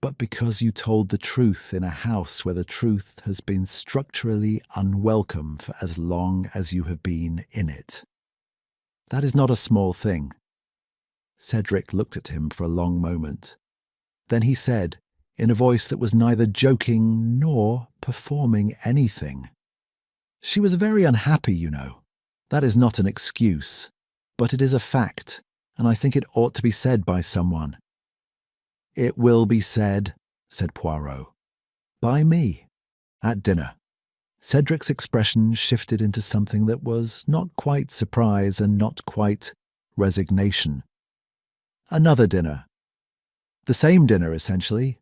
But because you told the truth in a house where the truth has been structurally unwelcome for as long as you have been in it. That is not a small thing. Cedric looked at him for a long moment. Then he said, in a voice that was neither joking nor performing anything, she was very unhappy, you know. That is not an excuse, but it is a fact, and I think it ought to be said by someone. It will be said, said Poirot. By me. At dinner. Cedric's expression shifted into something that was not quite surprise and not quite resignation. Another dinner. The same dinner, essentially.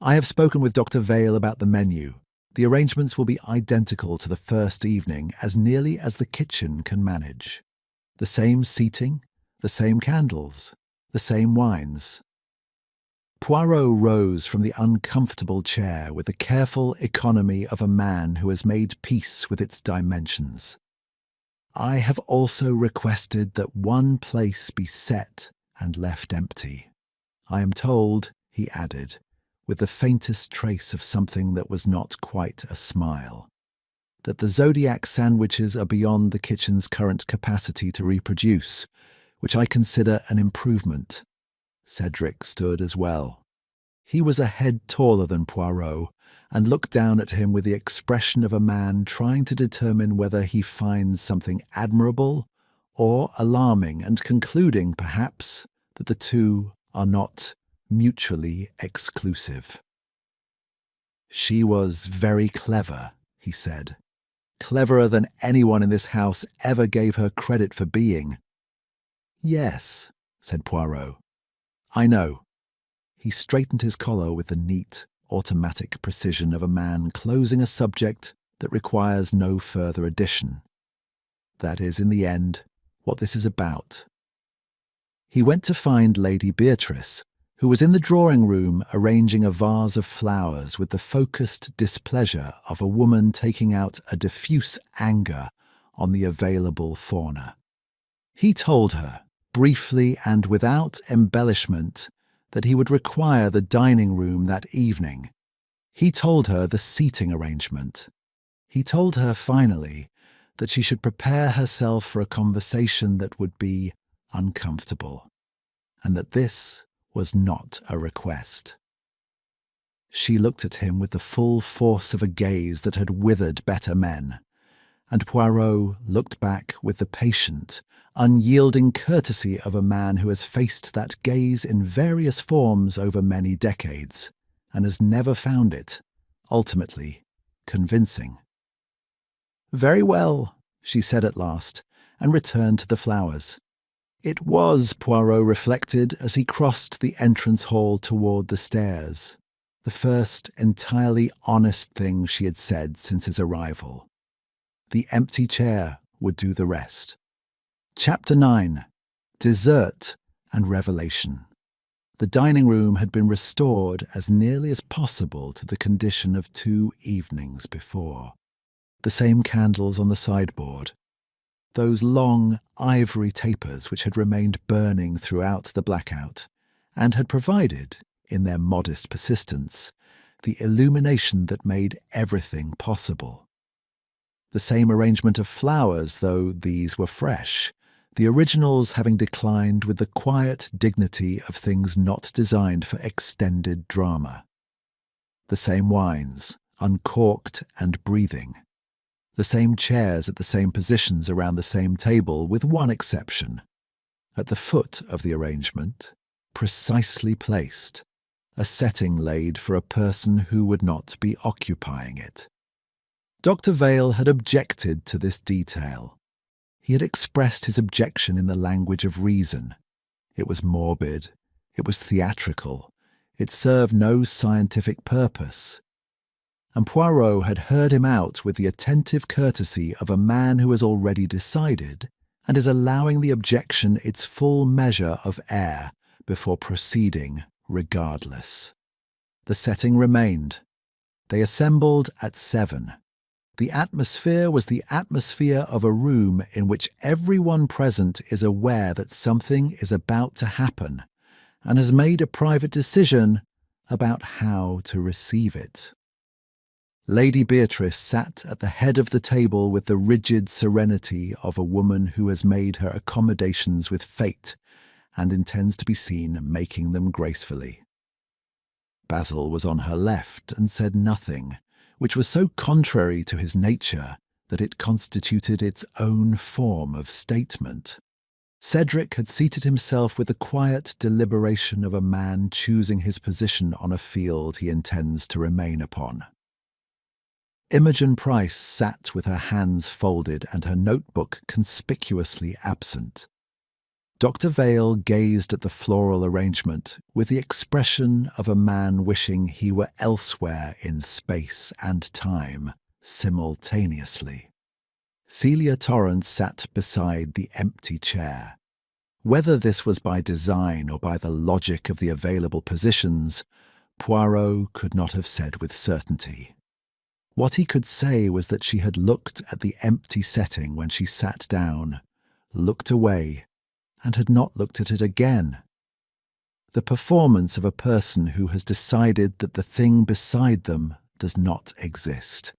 I have spoken with Dr. Vale about the menu. The arrangements will be identical to the first evening, as nearly as the kitchen can manage. The same seating, the same candles, the same wines. Poirot rose from the uncomfortable chair with the careful economy of a man who has made peace with its dimensions. I have also requested that one place be set and left empty. I am told, he added, with the faintest trace of something that was not quite a smile, that the zodiac sandwiches are beyond the kitchen's current capacity to reproduce, which I consider an improvement. Cedric stood as well. He was a head taller than Poirot, and looked down at him with the expression of a man trying to determine whether he finds something admirable or alarming, and concluding, perhaps, that the two are not mutually exclusive. She was very clever, he said. Cleverer than anyone in this house ever gave her credit for being. Yes, said Poirot. I know. He straightened his collar with the neat, automatic precision of a man closing a subject that requires no further addition. That is, in the end, what this is about. He went to find Lady Beatrice, who was in the drawing-room arranging a vase of flowers with the focused displeasure of a woman taking out a diffuse anger on the available fauna. He told her, briefly and without embellishment, that he would require the dining room that evening. He told her the seating arrangement. He told her, finally, that she should prepare herself for a conversation that would be uncomfortable, and that this was not a request. She looked at him with the full force of a gaze that had withered better men, and Poirot looked back with the patient, unyielding courtesy of a man who has faced that gaze in various forms over many decades, and has never found it, ultimately, convincing. "Very well," she said at last, and returned to the flowers. It was, Poirot reflected as he crossed the entrance hall toward the stairs, the first entirely honest thing she had said since his arrival. The empty chair would do the rest. Chapter 9. Dessert and Revelation. The dining room had been restored as nearly as possible to the condition of 2 evenings before. The same candles on the sideboard, those long ivory tapers which had remained burning throughout the blackout, and had provided, in their modest persistence, the illumination that made everything possible. The same arrangement of flowers, though these were fresh, the originals having declined with the quiet dignity of things not designed for extended drama. The same wines, uncorked and breathing. The same chairs at the same positions around the same table, with one exception. At the foot of the arrangement, precisely placed, a setting laid for a person who would not be occupying it. Dr. Vale had objected to this detail. He had expressed his objection in the language of reason. It was morbid, it was theatrical, it served no scientific purpose. And Poirot had heard him out with the attentive courtesy of a man who has already decided and is allowing the objection its full measure of air before proceeding regardless. The setting remained. They assembled at 7. The atmosphere was the atmosphere of a room in which everyone present is aware that something is about to happen and has made a private decision about how to receive it. Lady Beatrice sat at the head of the table with the rigid serenity of a woman who has made her accommodations with fate and intends to be seen making them gracefully. Basil was on her left and said nothing, which was so contrary to his nature that it constituted its own form of statement. Cedric had seated himself with the quiet deliberation of a man choosing his position on a field he intends to remain upon. Imogen Price sat with her hands folded and her notebook conspicuously absent. Dr. Vale gazed at the floral arrangement with the expression of a man wishing he were elsewhere in space and time simultaneously. Celia Torrance sat beside the empty chair. Whether this was by design or by the logic of the available positions, Poirot could not have said with certainty. What he could say was that she had looked at the empty setting when she sat down, looked away, and had not looked at it again. The performance of a person who has decided that the thing beside them does not exist,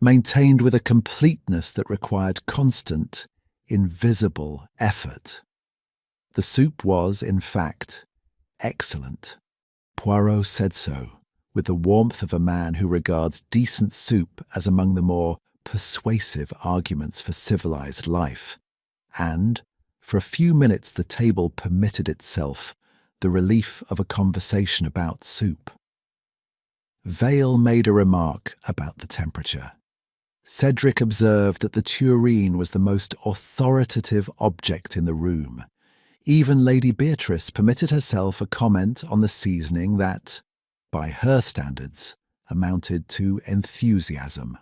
maintained with a completeness that required constant, invisible effort. The soup was, in fact, excellent. Poirot said so, with the warmth of a man who regards decent soup as among the more persuasive arguments for civilized life, and, for a few minutes the table permitted itself the relief of a conversation about soup. Vale made a remark about the temperature. Cedric observed that the tureen was the most authoritative object in the room. Even Lady Beatrice permitted herself a comment on the seasoning that, by her standards, amounted to enthusiasm.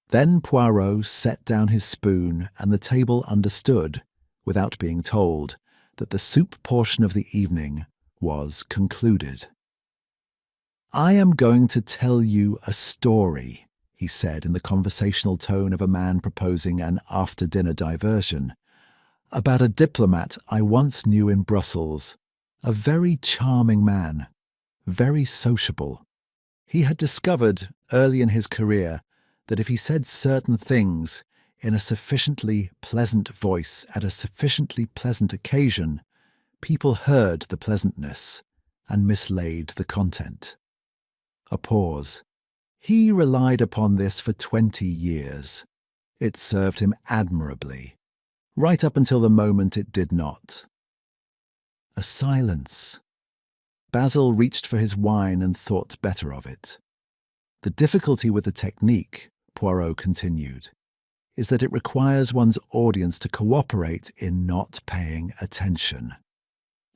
Then Poirot set down his spoon and the table understood, without being told, that the soup portion of the evening was concluded. "I am going to tell you a story," he said in the conversational tone of a man proposing an after-dinner diversion, "about a diplomat I once knew in Brussels, a very charming man, very sociable. He had discovered early in his career that if he said certain things in a sufficiently pleasant voice at a sufficiently pleasant occasion, people heard the pleasantness and mislaid the content." A pause. "He relied upon this for 20 years. It served him admirably, right up until the moment it did not." A silence. Basil reached for his wine and thought better of it. "The difficulty with the technique," Poirot continued, "is that it requires one's audience to cooperate in not paying attention.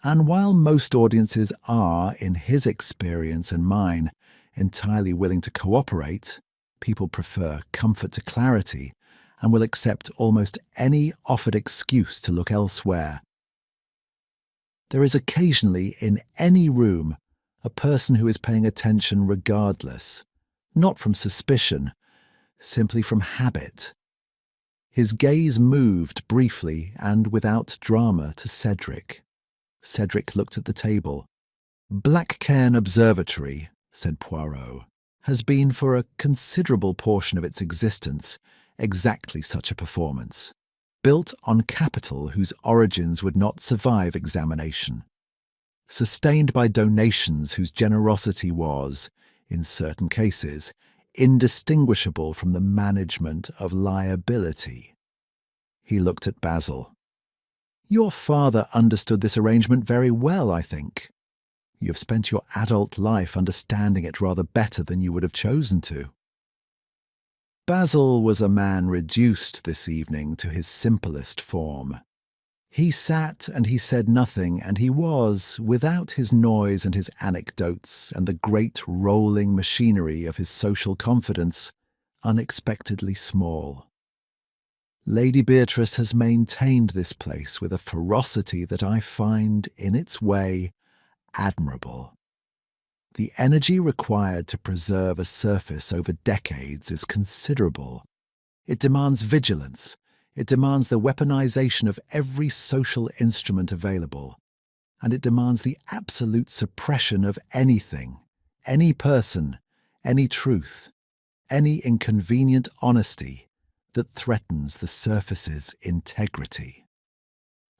And while most audiences are, in his experience and mine, entirely willing to cooperate, people prefer comfort to clarity and will accept almost any offered excuse to look elsewhere. There is occasionally in any room a person who is paying attention regardless, not from suspicion, simply from habit." His gaze moved briefly and without drama to Cedric. Cedric looked at the table. "Blackcairn Observatory," said Poirot, "has been for a considerable portion of its existence exactly such a performance, built on capital whose origins would not survive examination, sustained by donations whose generosity was, in certain cases, indistinguishable from the management of liability." He looked at Basil. "Your father understood this arrangement very well, I think. You have spent your adult life understanding it rather better than you would have chosen to." Basil was a man reduced this evening to his simplest form. He sat and he said nothing, and he was, without his noise and his anecdotes and the great rolling machinery of his social confidence, unexpectedly small. Lady Beatrice has maintained this place with a ferocity that I find, in its way, admirable. The energy required to preserve a surface over decades is considerable. It demands vigilance. It demands the weaponization of every social instrument available. And it demands the absolute suppression of anything, any person, any truth, any inconvenient honesty that threatens the surface's integrity.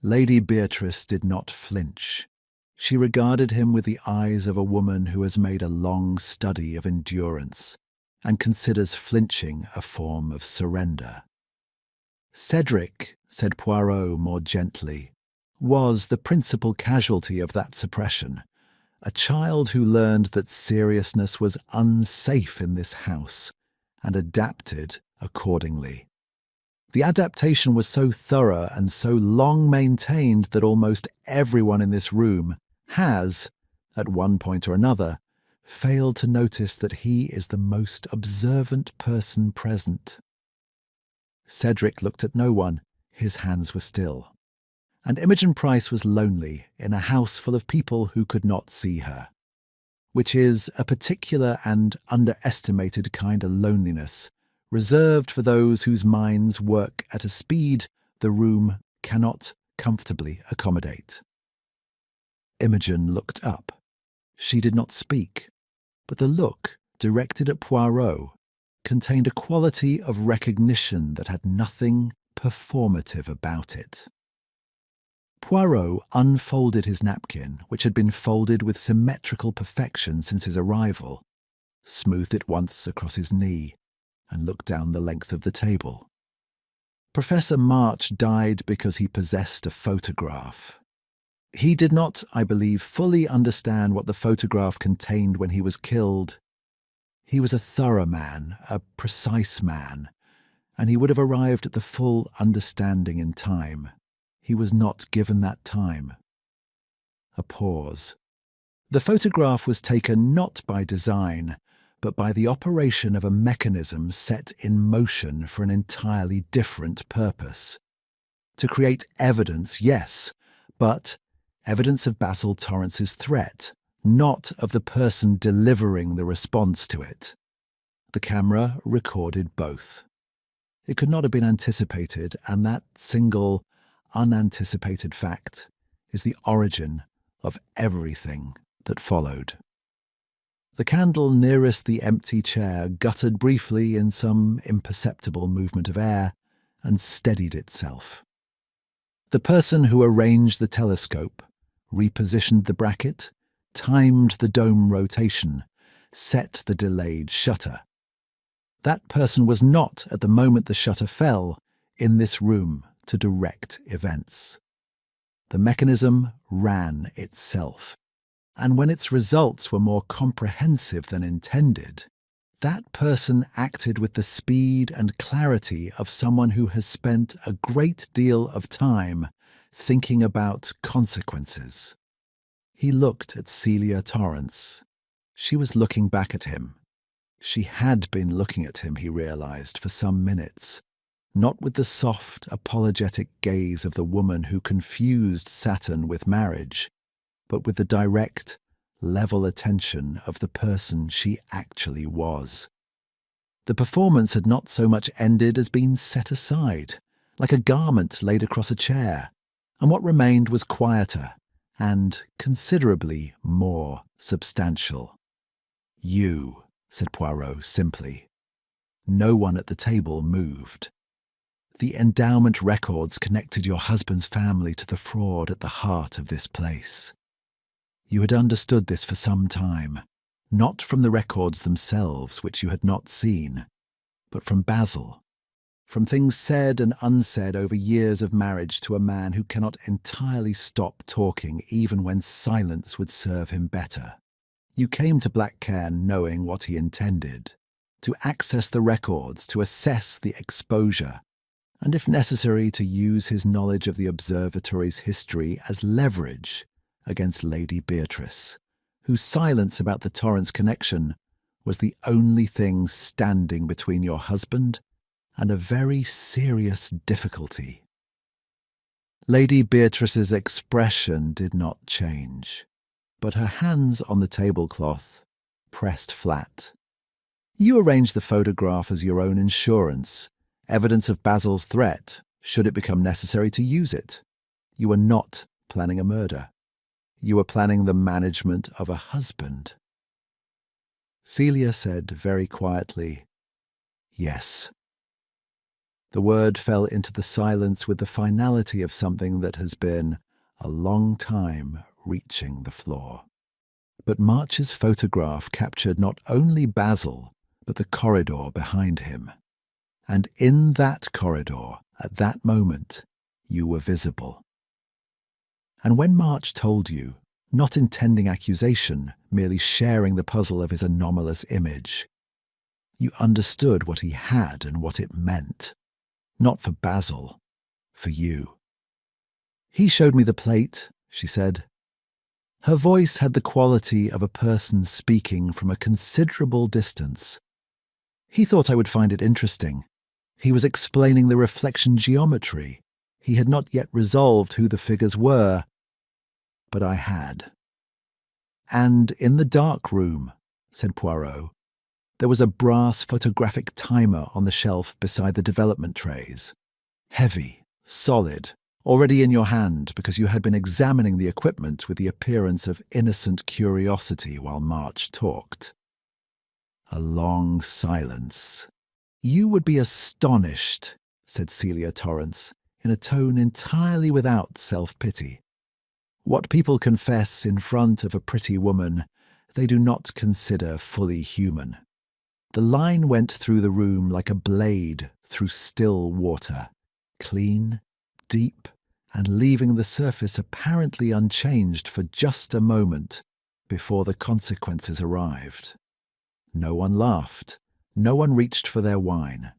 Lady Beatrice did not flinch. She regarded him with the eyes of a woman who has made a long study of endurance and considers flinching a form of surrender. "Cedric," said Poirot more gently, "was the principal casualty of that suppression, a child who learned that seriousness was unsafe in this house and adapted accordingly. The adaptation was so thorough and so long maintained that almost everyone in this room has, at one point or another, failed to notice that he is the most observant person present." Cedric looked at no one. His hands were still. And Imogen Price was lonely in a house full of people who could not see her, which is a particular and underestimated kind of loneliness, reserved for those whose minds work at a speed the room cannot comfortably accommodate. Imogen looked up. She did not speak, but the look, directed at Poirot, contained a quality of recognition that had nothing performative about it. Poirot unfolded his napkin, which had been folded with symmetrical perfection since his arrival, smoothed it once across his knee, and looked down the length of the table. Professor March died because he possessed a photograph. He did not, I believe, fully understand what the photograph contained when he was killed. He was a thorough man, a precise man, and he would have arrived at the full understanding in time. He was not given that time. A pause. The photograph was taken not by design, but by the operation of a mechanism set in motion for an entirely different purpose. To create evidence, yes, but evidence of Basil Torrance's threat, not of the person delivering the response to it. The camera recorded both. It could not have been anticipated, and that single, unanticipated fact is the origin of everything that followed. The candle nearest the empty chair guttered briefly in some imperceptible movement of air and steadied itself. The person who arranged the telescope, repositioned the bracket, timed the dome rotation, set the delayed shutter. That person was not, at the moment the shutter fell, in this room to direct events. The mechanism ran itself, and when its results were more comprehensive than intended, that person acted with the speed and clarity of someone who has spent a great deal of time thinking about consequences. He looked at Celia Torrance. She was looking back at him. She had been looking at him, he realized, for some minutes, not with the soft, apologetic gaze of the woman who confused Saturn with marriage, but with the direct, level attention of the person she actually was. The performance had not so much ended as been set aside, like a garment laid across a chair, and what remained was quieter and considerably more substantial. "You," said Poirot simply. No one at the table moved. "The endowment records connected your husband's family to the fraud at the heart of this place. You had understood this for some time, not from the records themselves, which you had not seen, but from Basil, from things said and unsaid over years of marriage to a man who cannot entirely stop talking even when silence would serve him better. You came to Blackcairn knowing what he intended, to access the records, to assess the exposure, and if necessary to use his knowledge of the observatory's history as leverage against Lady Beatrice, whose silence about the Torrance connection was the only thing standing between your husband and a very serious difficulty." Lady Beatrice's expression did not change, but her hands on the tablecloth pressed flat. "You arranged the photograph as your own insurance, evidence of Basil's threat, should it become necessary to use it. You were not planning a murder. You were planning the management of a husband." Celia said very quietly, "Yes." The word fell into the silence with the finality of something that has been a long time reaching the floor. But March's photograph captured not only Basil, but the corridor behind him. And in that corridor, at that moment, you were visible. And when March told you, not intending accusation, merely sharing the puzzle of his anomalous image, you understood what he had and what it meant. Not for Basil, for you. "He showed me the plate," she said. Her voice had the quality of a person speaking from a considerable distance. "He thought I would find it interesting. He was explaining the reflection geometry. He had not yet resolved who the figures were, but I had." "And in the dark room," said Poirot, "there was a brass photographic timer on the shelf beside the development trays. Heavy, solid, already in your hand because you had been examining the equipment with the appearance of innocent curiosity while March talked." A long silence. "You would be astonished," said Celia Torrance, in a tone entirely without self-pity. "What people confess in front of a pretty woman, they do not consider fully human. The line went through the room like a blade through still water, clean, deep, and leaving the surface apparently unchanged for just a moment before the consequences arrived. No one laughed. No one reached for their wine.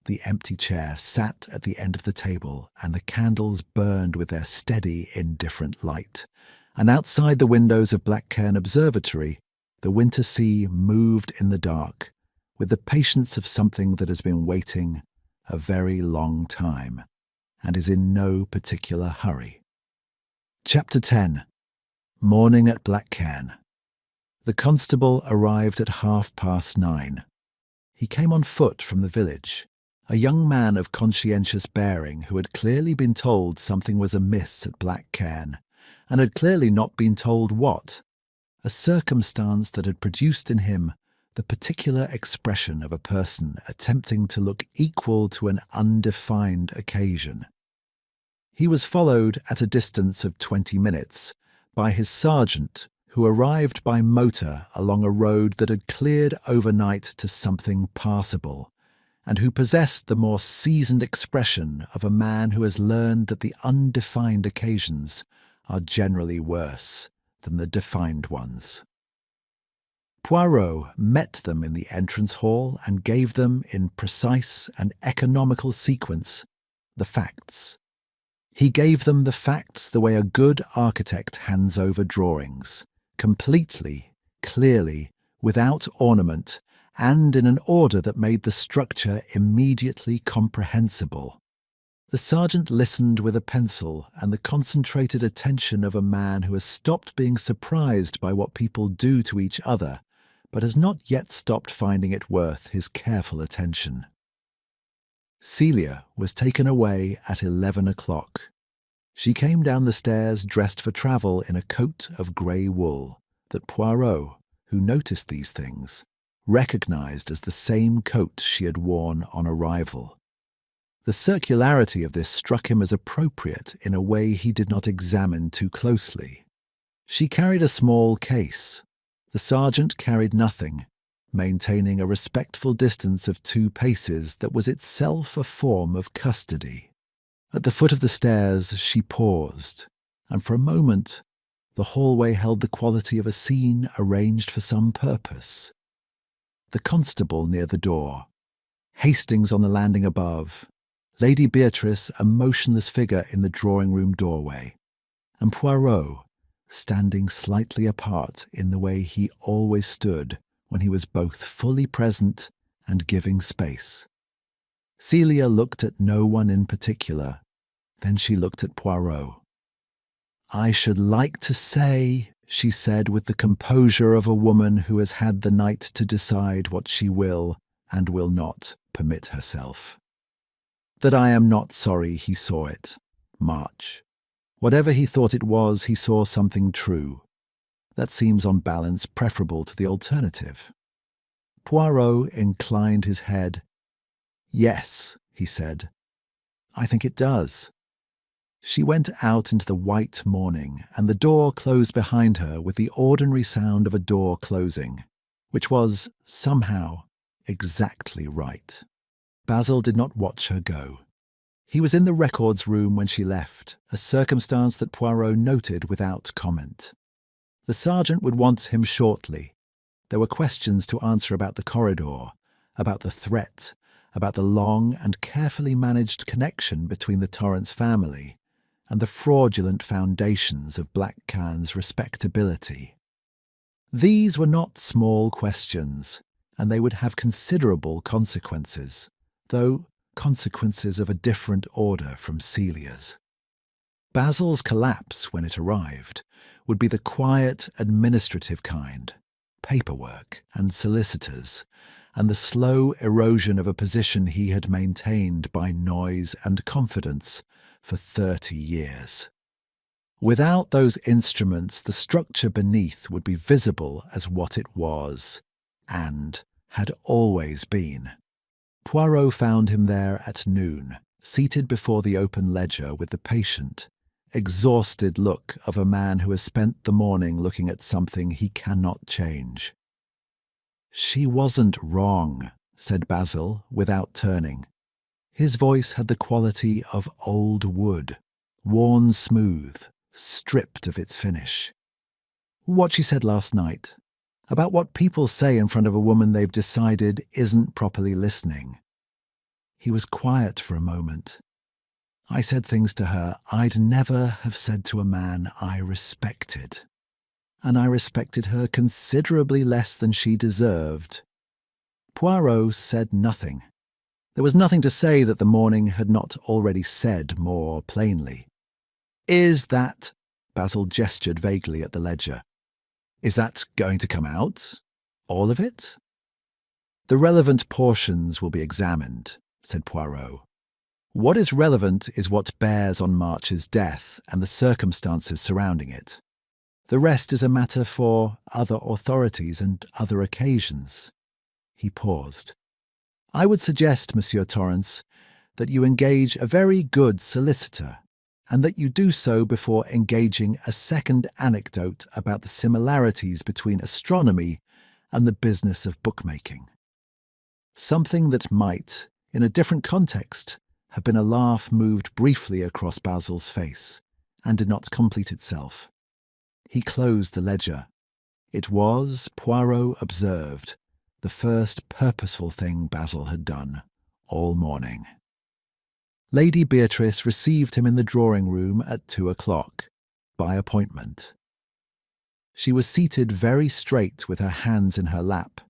The empty chair sat at the end of the table, and the candles burned with their steady, indifferent light. And outside the windows of Blackcairn Observatory, the winter sea moved in the dark, with the patience of something that has been waiting a very long time, and is in no particular hurry. Chapter 10. Morning at Blackcairn. The constable arrived at 9:30. He came on foot from the village, a young man of conscientious bearing who had clearly been told something was amiss at Blackcairn, and had clearly not been told what, a circumstance that had produced in him the particular expression of a person attempting to look equal to an undefined occasion. He was followed at a distance of 20 minutes by his sergeant, who arrived by motor along a road that had cleared overnight to something passable, and who possessed the more seasoned expression of a man who has learned that the undefined occasions are generally worse than the defined ones. Poirot met them in the entrance hall and gave them, in precise and economical sequence, the facts. He gave them the facts the way a good architect hands over drawings, completely, clearly, without ornament, and in an order that made the structure immediately comprehensible. The sergeant listened with a pencil and the concentrated attention of a man who has stopped being surprised by what people do to each other, but has not yet stopped finding it worth his careful attention. Celia was taken away at 11 o'clock. She came down the stairs dressed for travel in a coat of grey wool that Poirot, who noticed these things, recognised as the same coat she had worn on arrival. The circularity of this struck him as appropriate in a way he did not examine too closely. She carried a small case. The sergeant carried nothing, maintaining a respectful distance of 2 paces that was itself a form of custody. At the foot of the stairs she paused, and for a moment the hallway held the quality of a scene arranged for some purpose. The constable near the door, Hastings on the landing above, Lady Beatrice a motionless figure in the drawing-room doorway, and Poirot standing slightly apart in the way he always stood when he was both fully present and giving space. Celia looked at no one in particular. Then she looked at Poirot. "I should like to say," she said with the composure of a woman who has had the night to decide what she will and will not permit herself, "that I am not sorry he saw it, March. Whatever he thought it was, he saw something true. That seems on balance preferable to the alternative." Poirot inclined his head. "Yes," he said, "I think it does." She went out into the white morning, and the door closed behind her with the ordinary sound of a door closing, which was, somehow, exactly right. Basil did not watch her go. He was in the records room when she left, a circumstance that Poirot noted without comment. The sergeant would want him shortly. There were questions to answer about the corridor, about the threat, about the long and carefully managed connection between the Torrance family, and the fraudulent foundations of Blackcairn's respectability. These were not small questions, and they would have considerable consequences, though consequences of a different order from Celia's. Basil's collapse, when it arrived, would be the quiet, administrative kind, paperwork and solicitors, and the slow erosion of a position he had maintained by noise and confidence for 30 years. Without those instruments, the structure beneath would be visible as what it was, and had always been. Poirot found him there at noon, seated before the open ledger with the patient, exhausted look of a man who has spent the morning looking at something he cannot change. "She wasn't wrong," said Basil, without turning. His voice had the quality of old wood, worn smooth, stripped of its finish. "What she said last night, about what people say in front of a woman they've decided isn't properly listening." He was quiet for a moment. "I said things to her I'd never have said to a man I respected. And I respected her considerably less than she deserved." Poirot said nothing. There was nothing to say that the morning had not already said more plainly. "Is that—" Basil gestured vaguely at the ledger. "Is that going to come out? All of it?" "The relevant portions will be examined," said Poirot. "What is relevant is what bears on March's death and the circumstances surrounding it. The rest is a matter for other authorities and other occasions." He paused. "I would suggest, Monsieur Torrance, that you engage a very good solicitor, and that you do so before engaging a second anecdote about the similarities between astronomy and the business of bookmaking. Something that might, in a different context, have been a laugh moved briefly across Basil's face, and did not complete itself. He closed the ledger. It was, Poirot observed, the first purposeful thing Basil had done all morning. Lady Beatrice received him in the drawing-room at 2:00, by appointment. She was seated very straight with her hands in her lap,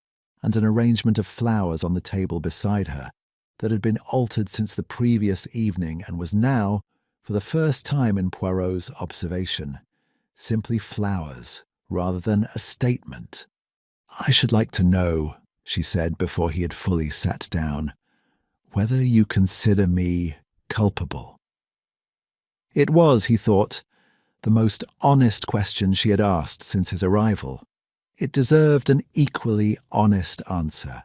and an arrangement of flowers on the table beside her that had been altered since the previous evening and was now, for the first time in Poirot's observation, simply flowers rather than a statement. "I should like to know," she said before he had fully sat down, "whether you consider me culpable." It was, he thought, the most honest question she had asked since his arrival. It deserved an equally honest answer.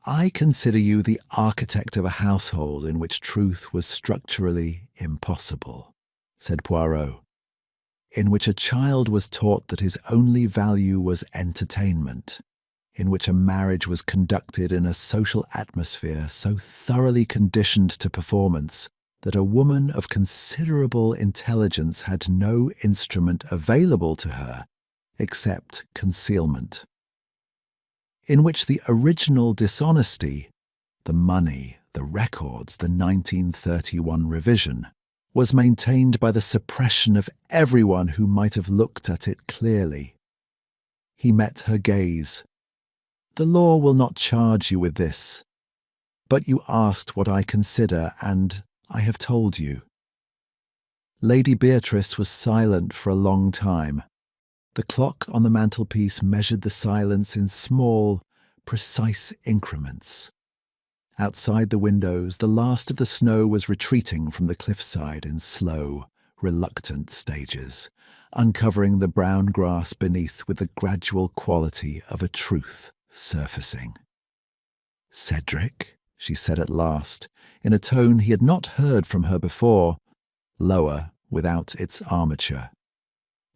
"I consider you the architect of a household in which truth was structurally impossible," said Poirot, "in which a child was taught that his only value was entertainment, in which a marriage was conducted in a social atmosphere so thoroughly conditioned to performance that a woman of considerable intelligence had no instrument available to her except concealment, in which the original dishonesty, the money, the records, the 1931 revision, was maintained by the suppression of everyone who might have looked at it clearly." He met her gaze. "The law will not charge you with this, but you asked what I consider, and I have told you." Lady Beatrice was silent for a long time. The clock on the mantelpiece measured the silence in small, precise increments. Outside the windows, the last of the snow was retreating from the cliffside in slow, reluctant stages, uncovering the brown grass beneath with the gradual quality of a truth surfacing. "Cedric," she said at last, in a tone he had not heard from her before, lower without its armature.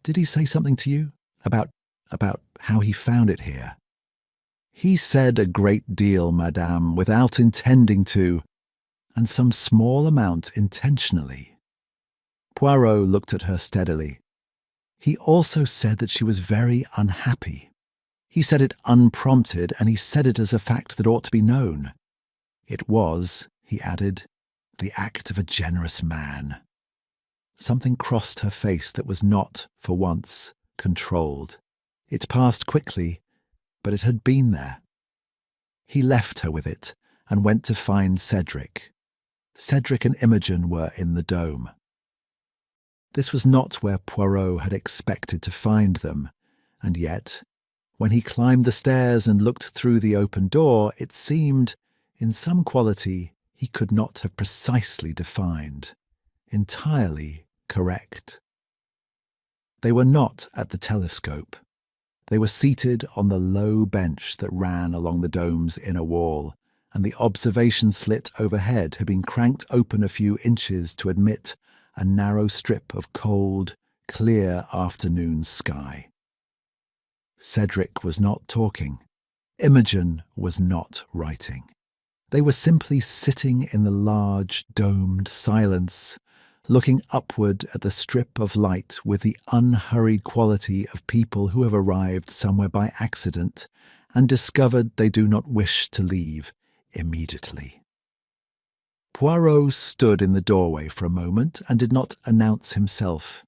"Did he say something to you about how he found it here?" "He said a great deal, madame, without intending to, and some small amount intentionally." Poirot looked at her steadily. "He also said that she was very unhappy. He said it unprompted, and he said it as a fact that ought to be known. It was," he added, "the act of a generous man." Something crossed her face that was not, for once, controlled. It passed quickly, but it had been there. He left her with it and went to find Cedric. Cedric and Imogen were in the dome. This was not where Poirot had expected to find them, and yet, when he climbed the stairs and looked through the open door, it seemed, in some quality he could not have precisely defined, entirely correct. They were not at the telescope. They were seated on the low bench that ran along the dome's inner wall, and the observation slit overhead had been cranked open a few inches to admit a narrow strip of cold, clear afternoon sky. Cedric was not talking. Imogen was not writing. They were simply sitting in the large, domed silence, looking upward at the strip of light with the unhurried quality of people who have arrived somewhere by accident and discovered they do not wish to leave immediately. Poirot stood in the doorway for a moment and did not announce himself.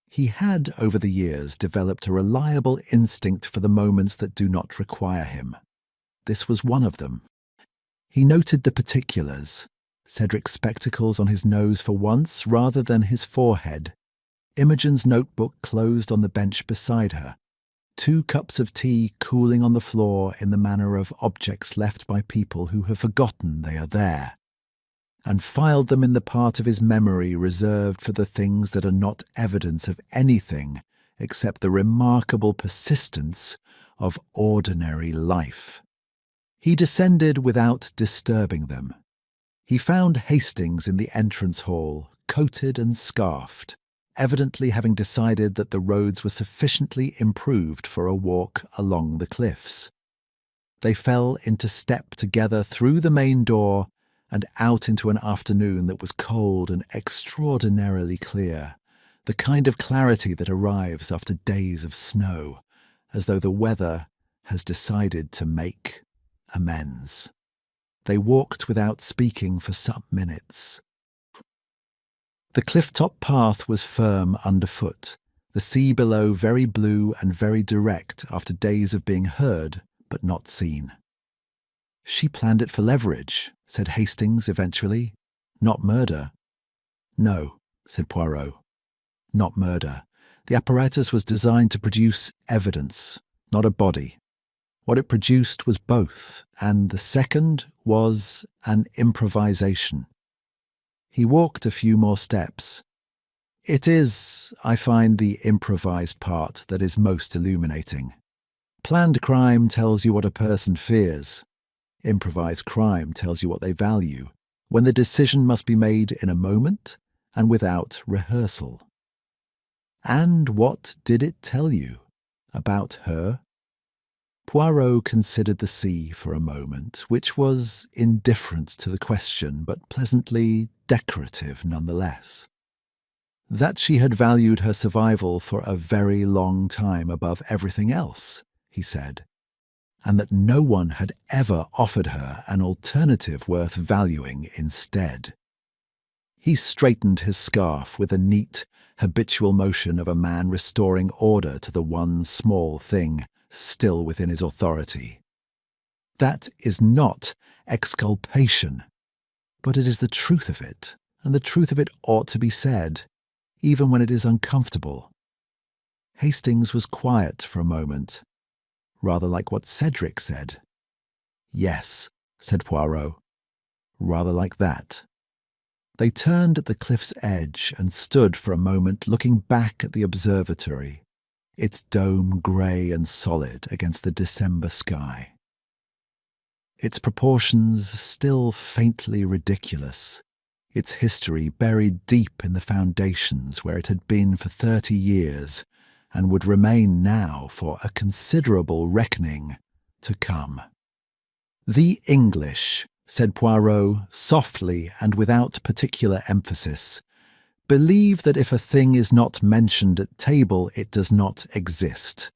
He had, over the years, developed a reliable instinct for the moments that do not require him. This was one of them. He noted the particulars: Cedric's spectacles on his nose for once rather than his forehead, Imogen's notebook closed on the bench beside her, 2 cups of tea cooling on the floor in the manner of objects left by people who have forgotten they are there, and filed them in the part of his memory reserved for the things that are not evidence of anything except the remarkable persistence of ordinary life. He descended without disturbing them. He found Hastings in the entrance hall, coated and scarfed, evidently having decided that the roads were sufficiently improved for a walk along the cliffs. They fell into step together through the main door and out into an afternoon that was cold and extraordinarily clear, the kind of clarity that arrives after days of snow, as though the weather has decided to make amends. They walked without speaking for some minutes. The cliff-top path was firm underfoot, the sea below very blue and very direct after days of being heard but not seen. "She planned it for leverage," said Hastings eventually. "Not murder." "No," said Poirot. "Not murder. The apparatus was designed to produce evidence, not a body. What it produced was both, and the second was an improvisation." He walked a few more steps. "It is, I find, the improvised part that is most illuminating. Planned crime tells you what a person fears. Improvised crime tells you what they value, when the decision must be made in a moment and without rehearsal." "And what did it tell you? About her?" Poirot considered the sea for a moment, which was indifferent to the question, but pleasantly decorative nonetheless. "That she had valued her survival for a very long time above everything else," he said, "and that no one had ever offered her an alternative worth valuing instead." He straightened his scarf with a neat, habitual motion of a man restoring order to the one small thing still within his authority. "That is not exculpation, but it is the truth of it, and the truth of it ought to be said, even when it is uncomfortable." Hastings was quiet for a moment, rather like what Cedric said. "Yes," said Poirot, "rather like that." They turned at the cliff's edge and stood for a moment looking back at the observatory, its dome grey and solid against the December sky. Its proportions still faintly ridiculous, its history buried deep in the foundations where it had been for 30 years and would remain now for a considerable reckoning to come. "The English," said Poirot, softly and without particular emphasis, "believe that if a thing is not mentioned at table, it does not exist.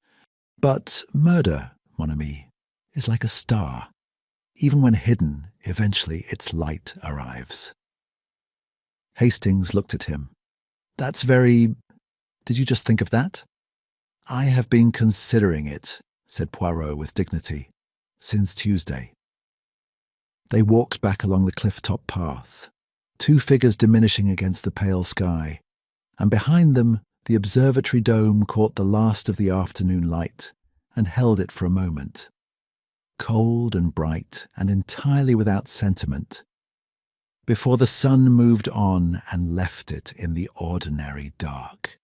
But murder, mon ami, is like a star. Even when hidden, eventually its light arrives." Hastings looked at him. "That's very... Did you just think of that?" "I have been considering it," said Poirot with dignity, "since Tuesday." They walked back along the cliff-top path, 2 figures diminishing against the pale sky, and behind them the observatory dome caught the last of the afternoon light and held it for a moment, cold and bright and entirely without sentiment, before the sun moved on and left it in the ordinary dark.